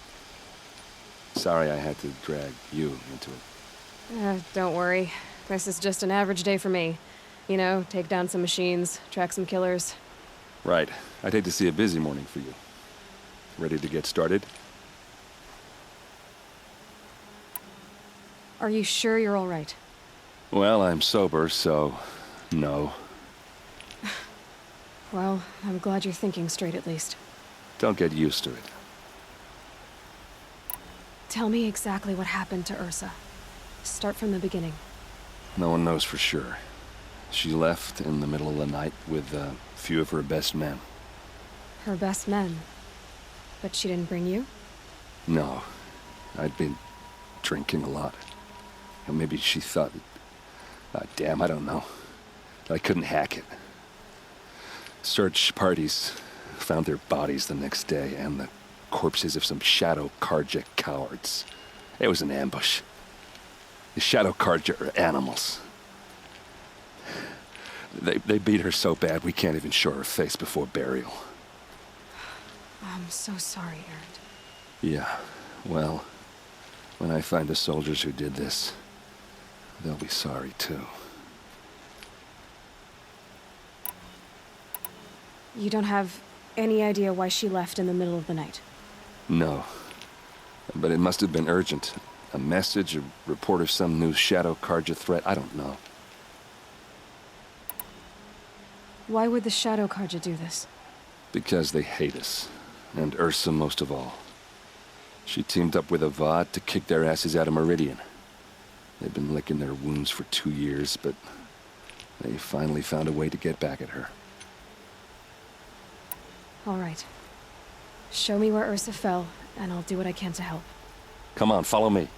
Sorry I had to drag you into it. Don't worry. This is just an average day for me. You know, take down some machines, track some killers. Right. I'd hate to see a busy morning for you. Ready to get started? Are you sure you're all right? Well, I'm sober, so no. Well, I'm glad you're thinking straight at least. Don't get used to it. Tell me exactly what happened to Ursa. Start from the beginning. No one knows for sure. She left in the middle of the night with a few of her best men. Her best men? But she didn't bring you? No. I'd been drinking a lot. And maybe she thought... damn, I don't know. I couldn't hack it. Search parties found their bodies the next day and the corpses of some Shadow Karja cowards. It was an ambush. The Shadow Karja are animals. They beat her so bad we can't even show her face before burial. I'm so sorry, Erend. Yeah, well, when I find the soldiers who did this, they'll be sorry too. You don't have any idea why she left in the middle of the night? No. But it must have been urgent. A message, a report of some new Shadow Karja threat, I don't know. Why would the Shadow Karja do this? Because they hate us. And Ursa most of all. She teamed up with Avad to kick their asses out of Meridian. They've been licking their wounds for 2 years, but they finally found a way to get back at her. All right. Show me where Ursa fell, and I'll do what I can to help. Come on, follow me.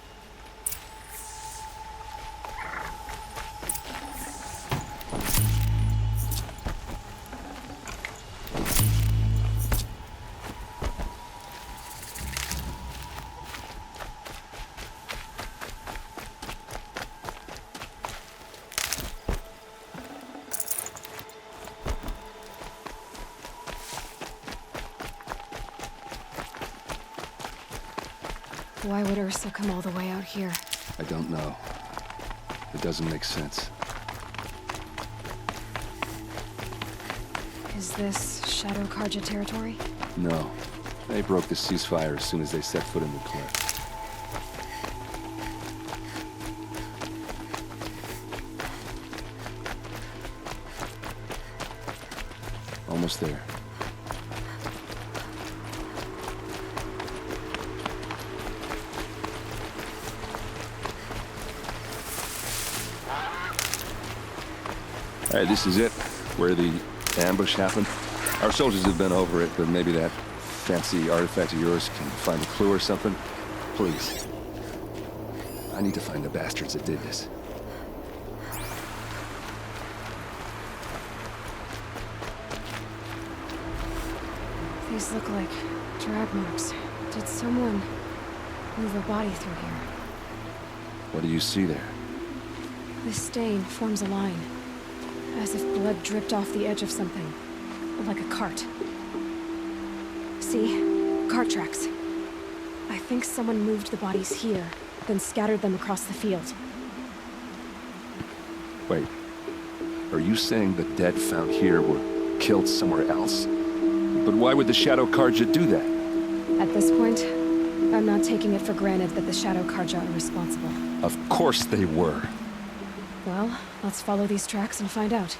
Why would Ursa come all the way out here? I don't know. It doesn't make sense. Is this Shadow Karja territory? No. They broke the ceasefire as soon as they set foot in the cliff. Almost there. Alright, this is it. Where the ambush happened. Our soldiers have been over it, but maybe that fancy artifact of yours can find a clue or something. Please. I need to find the bastards that did this. These look like drag marks. Did someone move a body through here? What do you see there? This stain forms a line, as if blood dripped off the edge of something, like a cart. See? Cart tracks. I think someone moved the bodies here, then scattered them across the field. Wait. Are you saying the dead found here were killed somewhere else? But why would the Shadow Karja do that? At this point, I'm not taking it for granted that the Shadow Karja are responsible. Of course they were. Well, let's follow these tracks and find out.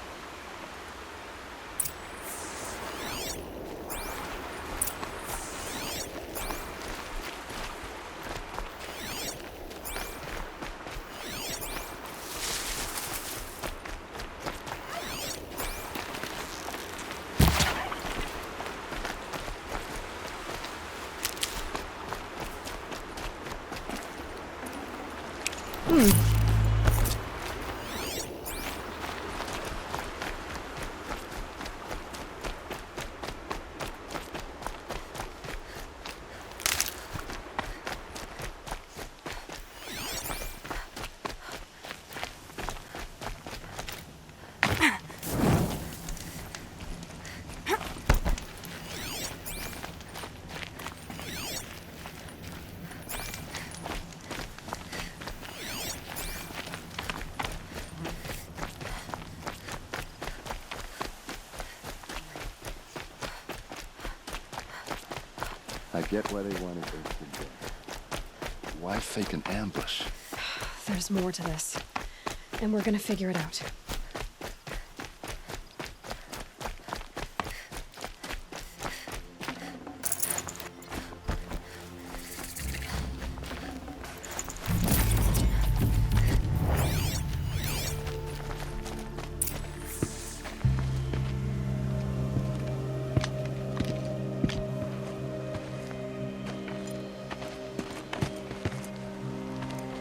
I get why they wanted Earth to dead. Why fake an ambush? There's more to this, and we're gonna figure it out.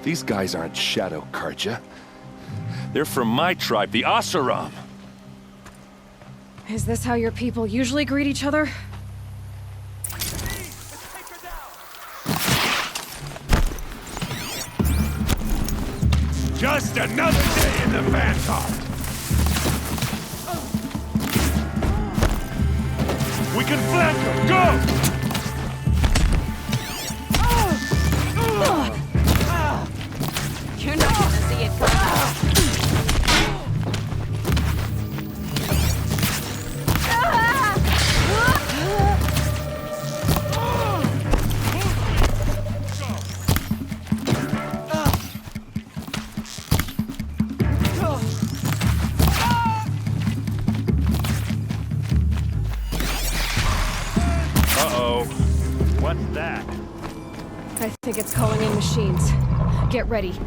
These guys aren't Shadow Karja. They're from my tribe, the Oseram. Is this how your people usually greet each other? Just another day in the Vanguard! We can flank them! Go! You're not gonna see it coming. Uh-oh. What's that? I think it's calling in machines. Get ready.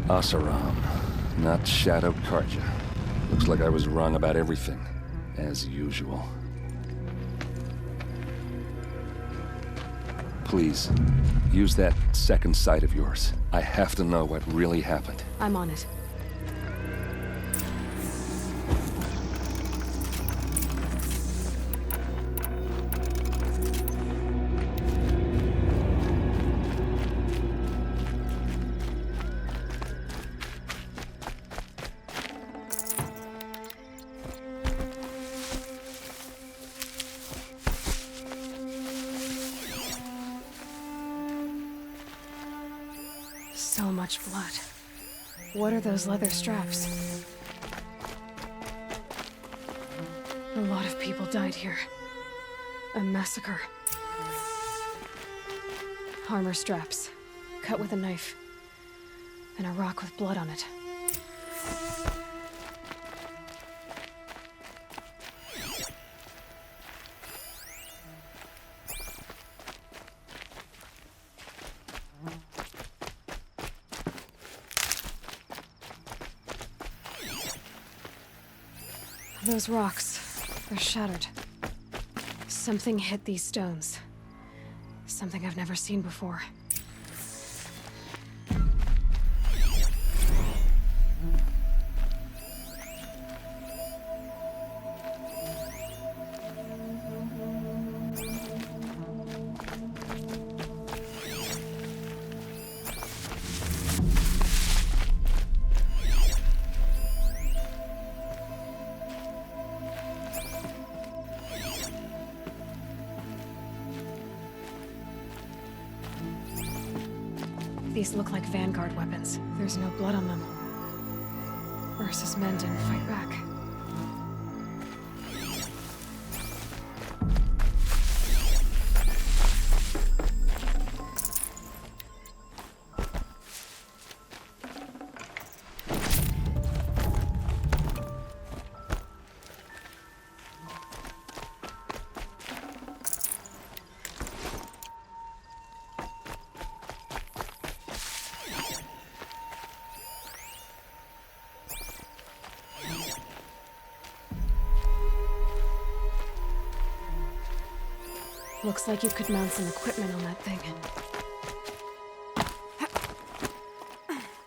Asaram, not Shadow Karja. Looks like I was wrong about everything, as usual. Please, use that second sight of yours. I have to know what really happened. I'm on it. So much blood. What are those leather straps? A lot of people died here. A massacre. Armor straps, cut with a knife, and a rock with blood on it. Those rocks, they're shattered. Something hit these stones. Something I've never seen before. These look like Vanguard weapons. There's no blood on them. Ursa's men didn't fight back. Looks like you could mount some equipment on that thing.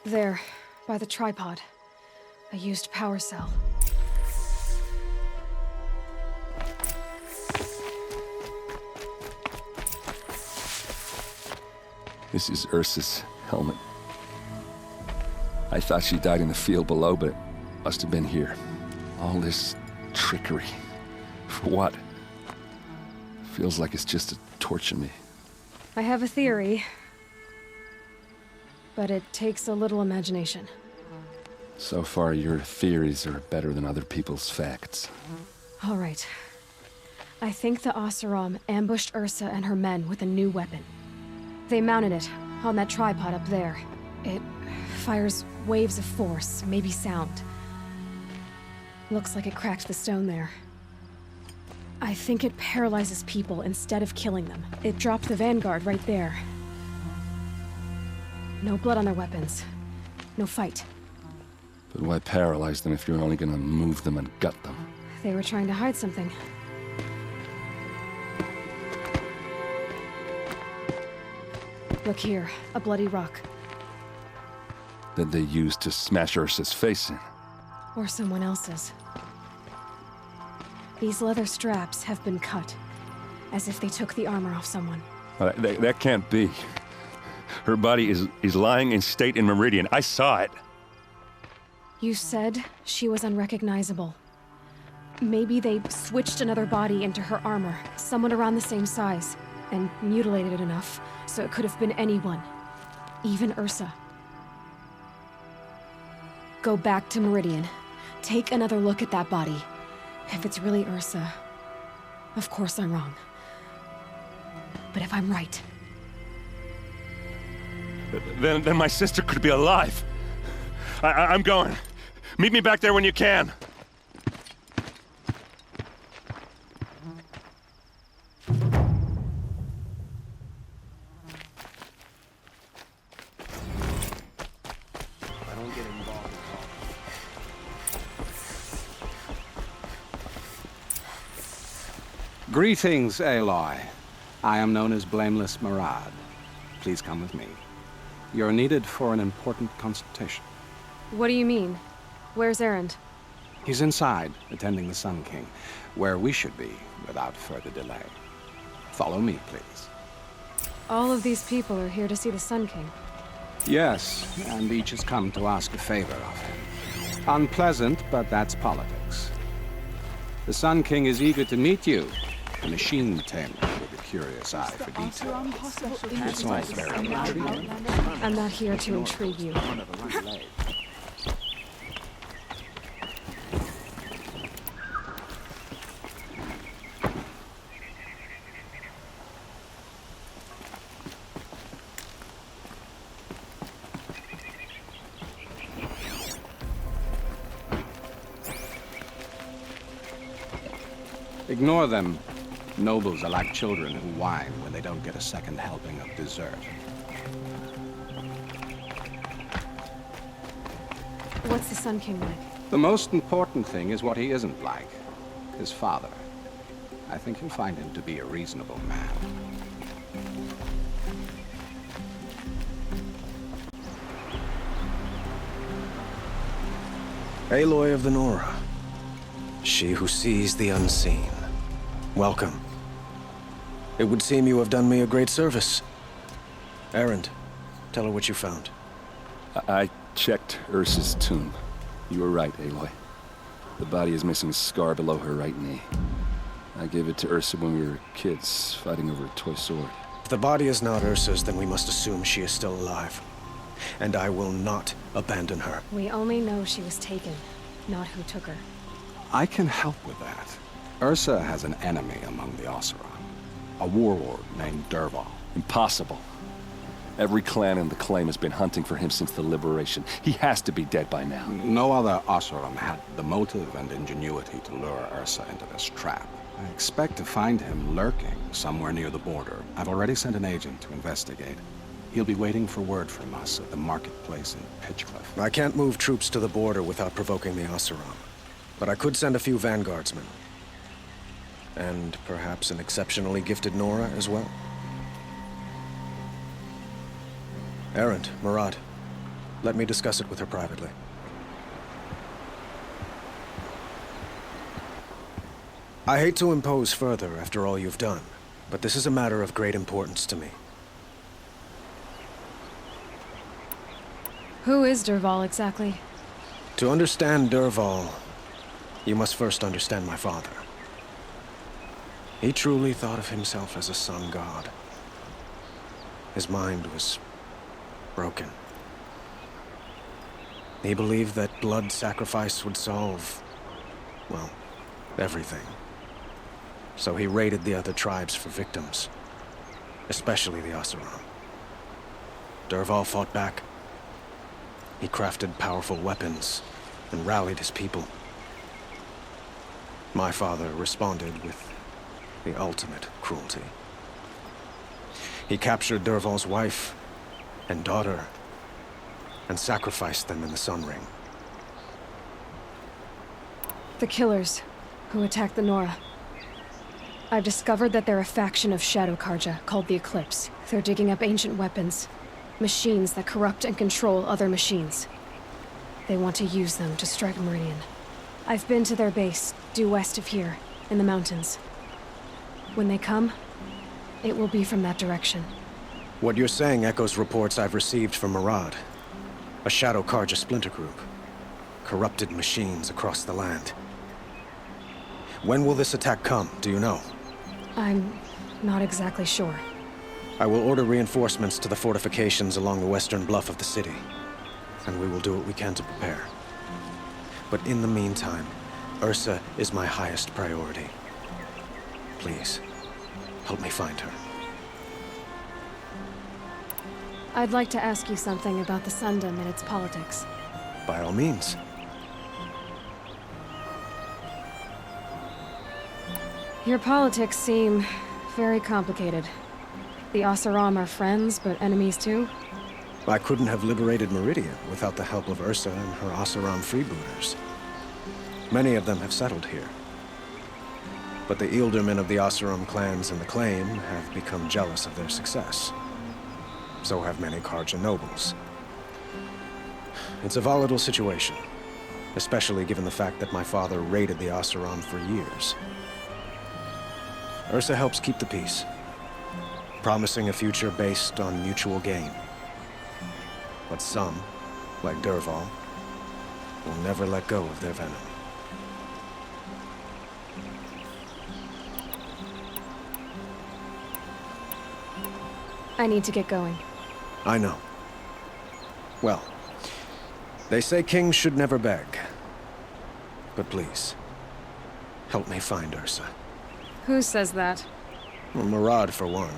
There, by the tripod. A used power cell. This is Ursa's helmet. I thought she died in the field below, but it must have been here. All this trickery. For what? Feels like it's just to torture me. I have a theory, but it takes a little imagination. So far, your theories are better than other people's facts. All right. I think the Oseram ambushed Ursa and her men with a new weapon. They mounted it on that tripod up there. It fires waves of force, maybe sound. Looks like it cracked the stone there. I think it paralyzes people instead of killing them. It dropped the Vanguard right there. No blood on their weapons. No fight. But why paralyze them if you're only gonna move them and gut them? They were trying to hide something. Look here, a bloody rock. That they used to smash Ursa's face in. Or someone else's. These leather straps have been cut, as if they took the armor off someone. That can't be. Her body is lying in state in Meridian. I saw it. You said she was unrecognizable. Maybe they switched another body into her armor, someone around the same size, and mutilated it enough so it could have been anyone. Even Ursa. Go back to Meridian. Take another look at that body. If it's really Ursa, of course I'm wrong. But if I'm right... Then my sister could be alive. I'm going. Meet me back there when you can. Greetings, Aloy. I am known as Blameless Murad. Please come with me. You're needed for an important consultation. What do you mean? Where's Erend? He's inside, attending the Sun King, where we should be without further delay. Follow me, please. All of these people are here to see the Sun King. Yes, and each has come to ask a favor of him. Unpleasant, but that's politics. The Sun King is eager to meet you, a machine tamer with a curious eye for detail. That's all very intriguing. I'm not here to intrigue you. Ignore them. Nobles are like children who whine when they don't get a second helping of dessert. What's the Sun King like? The most important thing is what he isn't like. His father. I think you'll find him to be a reasonable man. Aloy of the Nora. She who sees the unseen. Welcome. It would seem you have done me a great service. Erend, tell her what you found. I checked Ursa's tomb. You were right, Aloy. The body is missing a scar below her right knee. I gave it to Ursa when we were kids, fighting over a toy sword. If the body is not Ursa's, then we must assume she is still alive. And I will not abandon her. We only know she was taken, not who took her. I can help with that. Ursa has an enemy among the Oseram. A warlord named Dervahl. Impossible. Every clan in the Claim has been hunting for him since the Liberation. He has to be dead by now. No other Oseram had the motive and ingenuity to lure Ursa into this trap. I expect to find him lurking somewhere near the border. I've already sent an agent to investigate. He'll be waiting for word from us at the marketplace in Pitchcliff. I can't move troops to the border without provoking the Oseram. But I could send a few vanguardsmen. And perhaps an exceptionally gifted Nora as well. Erend, Murad, let me discuss it with her privately. I hate to impose further after all you've done, but this is a matter of great importance to me. Who is Dervahl exactly? To understand Dervahl, you must first understand my father. He truly thought of himself as a sun god. His mind was broken. He believed that blood sacrifice would solve, well, everything. So he raided the other tribes for victims, especially the Oseram. Dervahl fought back. He crafted powerful weapons and rallied his people. My father responded with the ultimate cruelty. He captured Dervahl's wife and daughter and sacrificed them in the Sun Ring. The killers who attacked the Nora. I've discovered that they're a faction of Shadow Karja called the Eclipse. They're digging up ancient weapons, machines that corrupt and control other machines. They want to use them to strike Meridian. I've been to their base, due west of here, in the mountains. When they come, it will be from that direction. What you're saying echoes reports I've received from Murad. A Shadow Karja splinter group. Corrupted machines across the land. When will this attack come? Do you know? I'm not exactly sure. I will order reinforcements to the fortifications along the western bluff of the city, and we will do what we can to prepare. But in the meantime, Ursa is my highest priority. Please, help me find her. I'd like to ask you something about the Sundom and its politics. By all means. Your politics seem very complicated. The Oseram are friends, but enemies too? I couldn't have liberated Meridian without the help of Ursa and her Oseram freebooters. Many of them have settled here. But the Ealdormen of the Oseram clans and the Claim have become jealous of their success. So have many Karja nobles. It's a volatile situation, especially given the fact that my father raided the Oseram for years. Ursa helps keep the peace, promising a future based on mutual gain. But some, like Dervahl, will never let go of their venom. I need to get going. I know. Well, they say kings should never beg. But please, help me find Ursa. Who says that? Well, Murad, for one.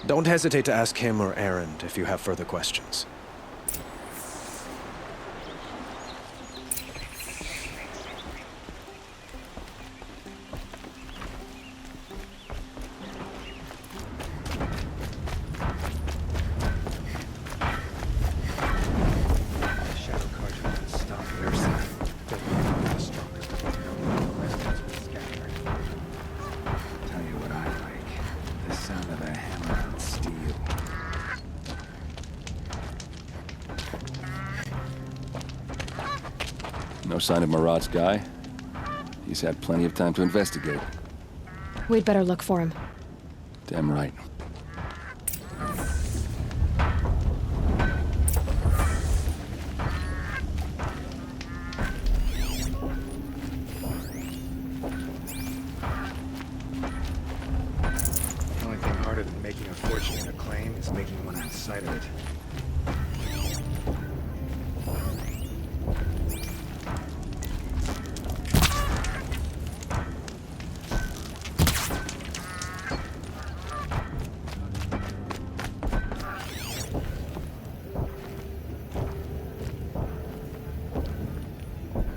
Don't hesitate to ask him or Erend if you have further questions. No sign of Murad's guy? He's had plenty of time to investigate. We'd better look for him. Damn right. The only thing harder than making a fortune in a claim is making one outside of it.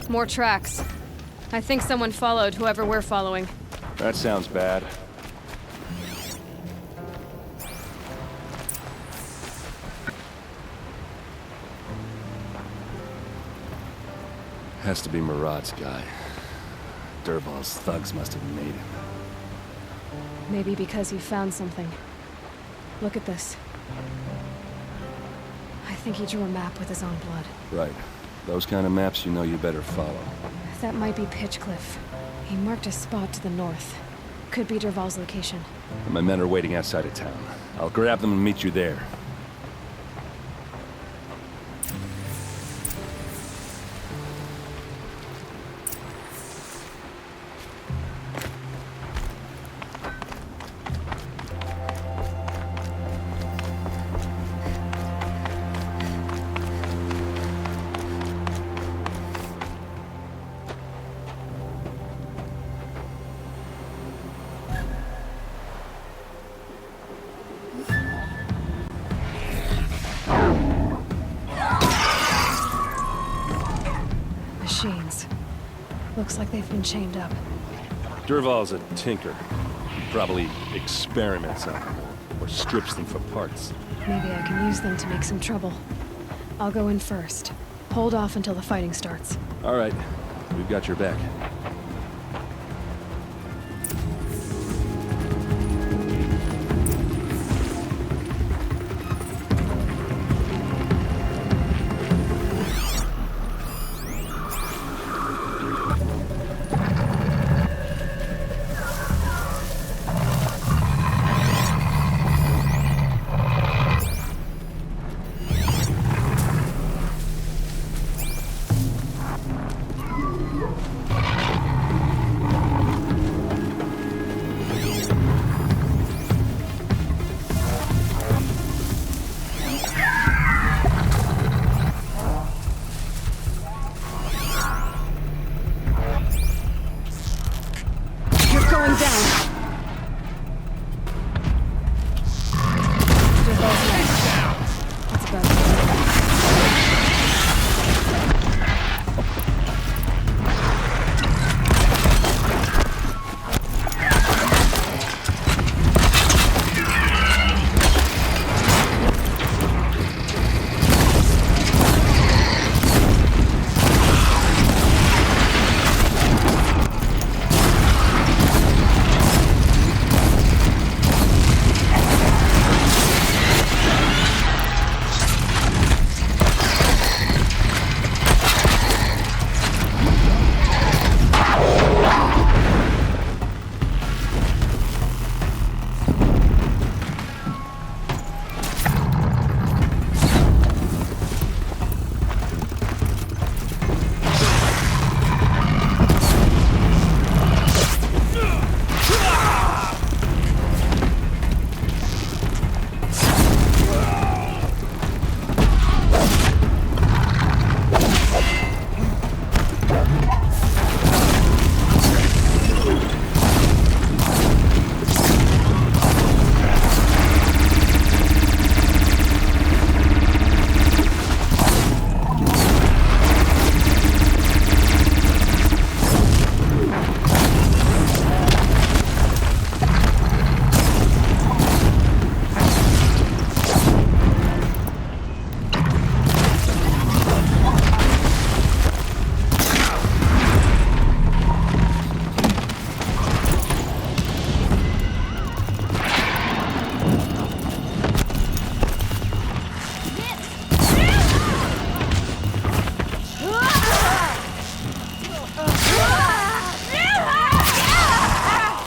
More tracks. I think someone followed whoever we're following. That sounds bad. Has to be Murad's guy. Dervahl's thugs must have made him. Maybe because he found something. Look at this. I think he drew a map with his own blood. Right. Those kind of maps you know you better follow. That might be Pitchcliff. He marked a spot to the north. Could be Dervahl's location. My men are waiting outside of town. I'll grab them and meet you there. Machines. Looks like they've been chained up. Dervahl's a tinker. He probably experiments on them, or strips them for parts. Maybe I can use them to make some trouble. I'll go in first. Hold off until the fighting starts. All right. We've got your back. down. That's about it.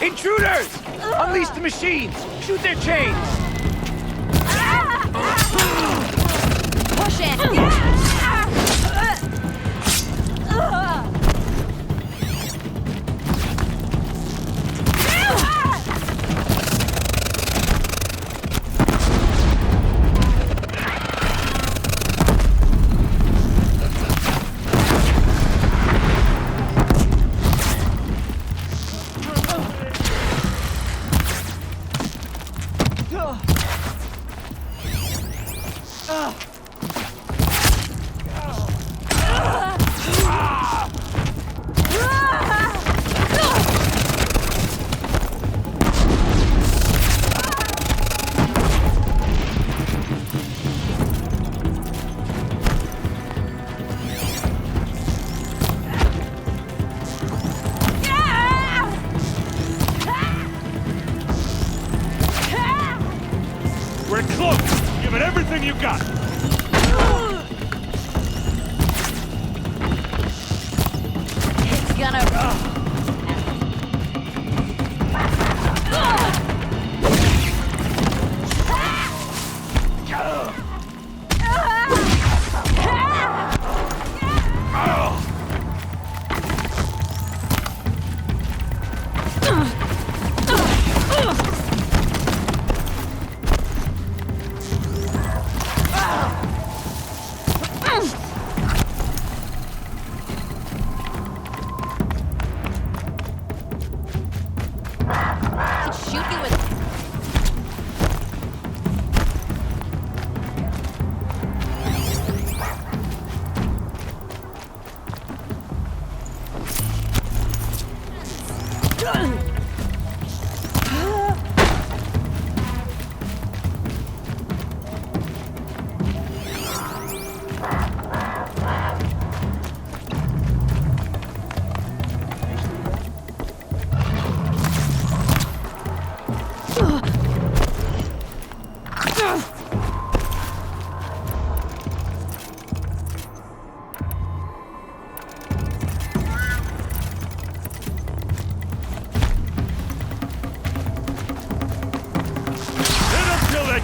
Intruders! Unleash the machines! Shoot their chains! Push it! We're close! Give it everything you got! It's gonna...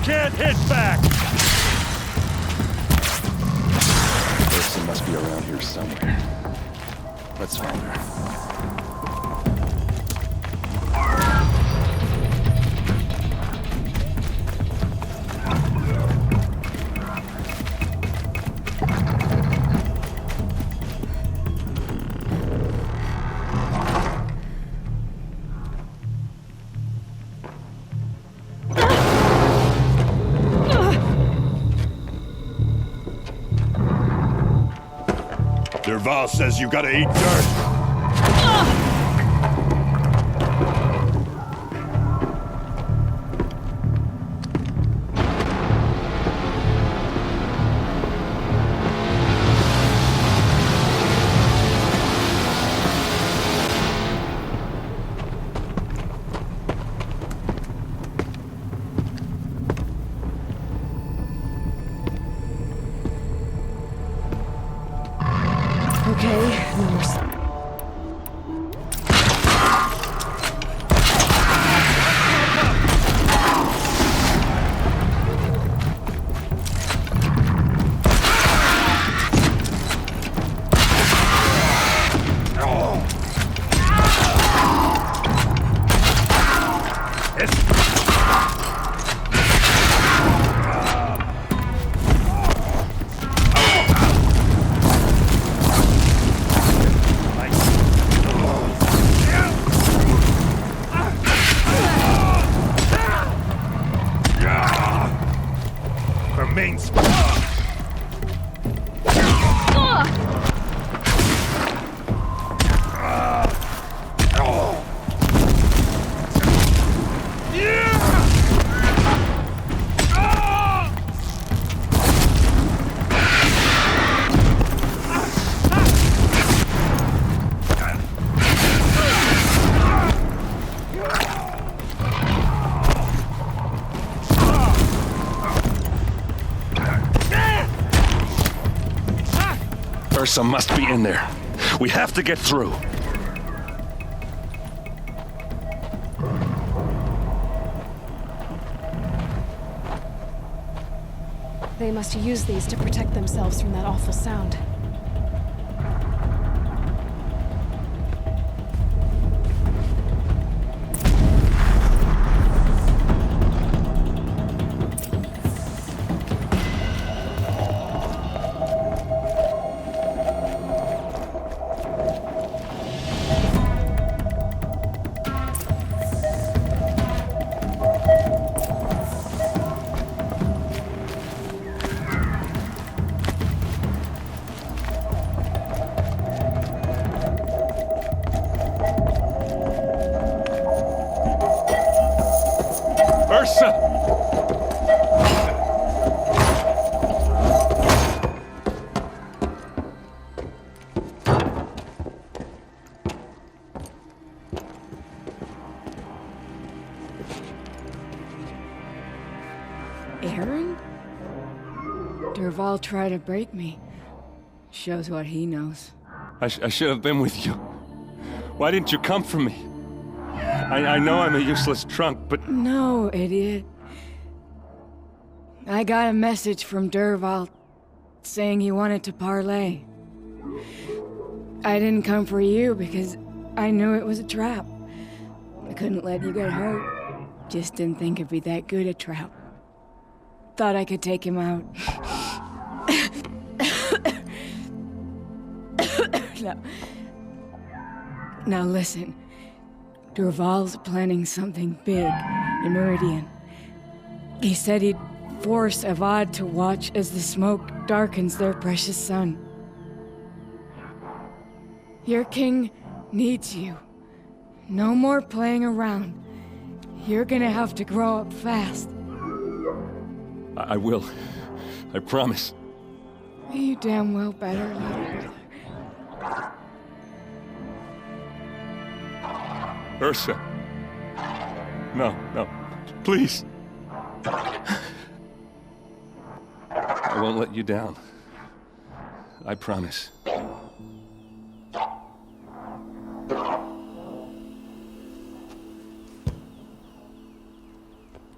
Can't hit back! Person must be around here somewhere. Let's find her. Derval says you gotta eat dirt. Okay, no more. Remains. Ursa must be in there. We have to get through. They must use these to protect themselves from that awful sound. Aaron? Derval tried to break me. Shows what he knows. I should have been with you. Why didn't you come for me? I know I'm a useless trunk, but... No, idiot. I got a message from Derval saying he wanted to parlay. I didn't come for you because I knew it was a trap. I couldn't let you get hurt. Just didn't think it'd be that good a trap. Thought I could take him out. Now listen. Derval's planning something big in Meridian. He said he'd force Avad to watch as the smoke darkens their precious sun. Your king needs you. No more playing around. You're gonna have to grow up fast. I will. I promise. You damn well better, little brother. Ursa. No, no. Please. I won't let you down. I promise.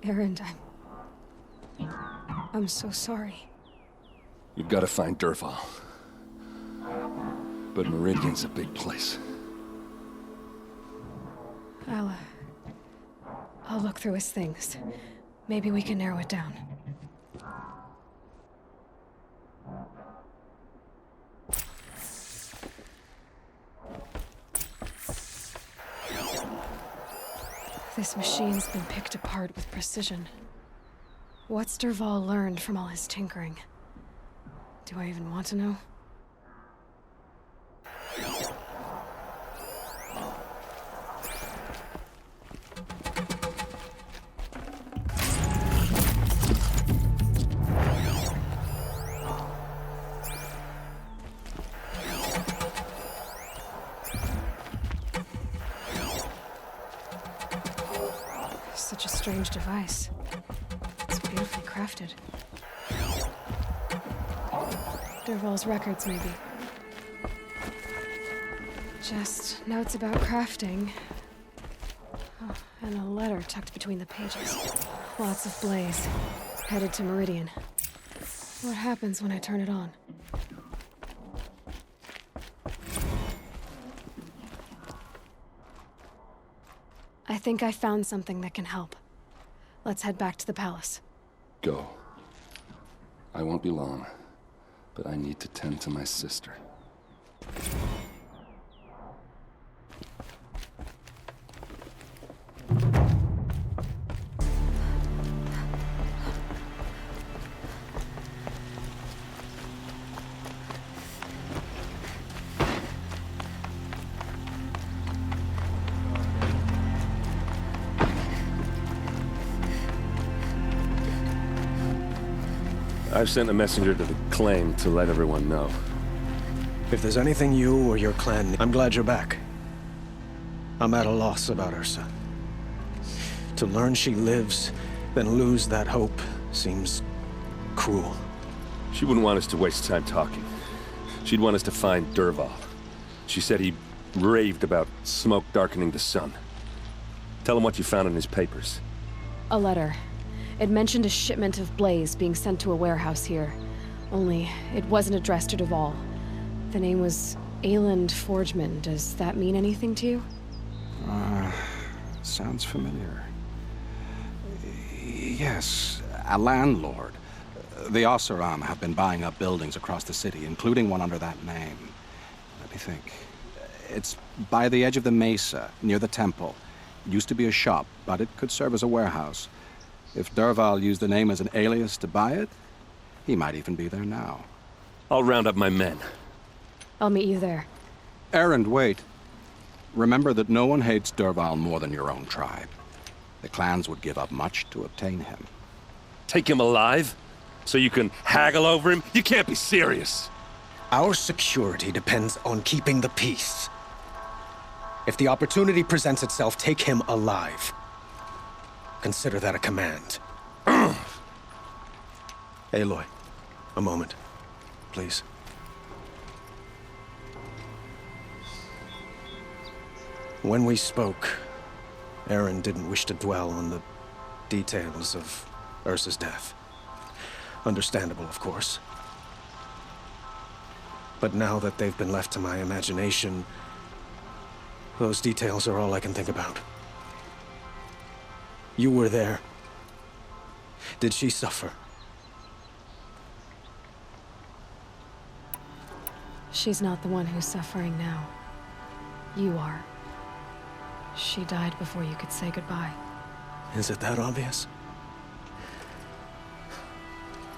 Aaron, I'm so sorry. You've got to find Derval. But Meridian's a big place. I'll look through his things. Maybe we can narrow it down. This machine's been picked apart with precision. What's Derval learned from all his tinkering? Do I even want to know? Such a strange device. It's beautifully crafted. Dervahl's records, maybe. Just notes about crafting. Oh, and a letter tucked between the pages. Lots of blaze. Headed to Meridian. What happens when I turn it on? I think I found something that can help. Let's head back to the palace. Go. I won't be long, but I need to tend to my sister. I've sent a messenger to the claim to let everyone know. If there's anything you or your clan... I'm glad you're back. I'm at a loss about her son. To learn she lives, then lose that hope, seems cruel. She wouldn't want us to waste time talking. She'd want us to find Dervahl. She said he raved about smoke darkening the sun. Tell him what you found in his papers. A letter. It mentioned a shipment of blaze being sent to a warehouse here. Only, it wasn't addressed to Dervahl. The name was Ayland Forgeman. Does that mean anything to you? Sounds familiar. Yes, a landlord. The Oseram have been buying up buildings across the city, including one under that name. Let me think. It's by the edge of the mesa, near the temple. It used to be a shop, but it could serve as a warehouse. If Dervahl used the name as an alias to buy it, he might even be there now. I'll round up my men. I'll meet you there. Erend, wait. Remember that no one hates Dervahl more than your own tribe. The clans would give up much to obtain him. Take him alive? So you can haggle over him? You can't be serious. Our security depends on keeping the peace. If the opportunity presents itself, take him alive. Consider that a command. Aloy, a moment, please. When we spoke, Erend didn't wish to dwell on the details of Ursa's death. Understandable, of course. But now that they've been left to my imagination, those details are all I can think about. You were there. Did she suffer? She's not the one who's suffering now. You are. She died before you could say goodbye. Is it that obvious?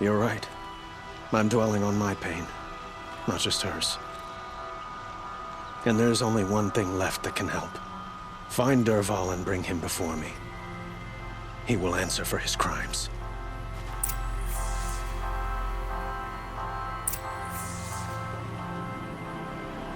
You're right. I'm dwelling on my pain, not just hers. And there's only one thing left that can help. Find Dervahl and bring him before me. He will answer for his crimes.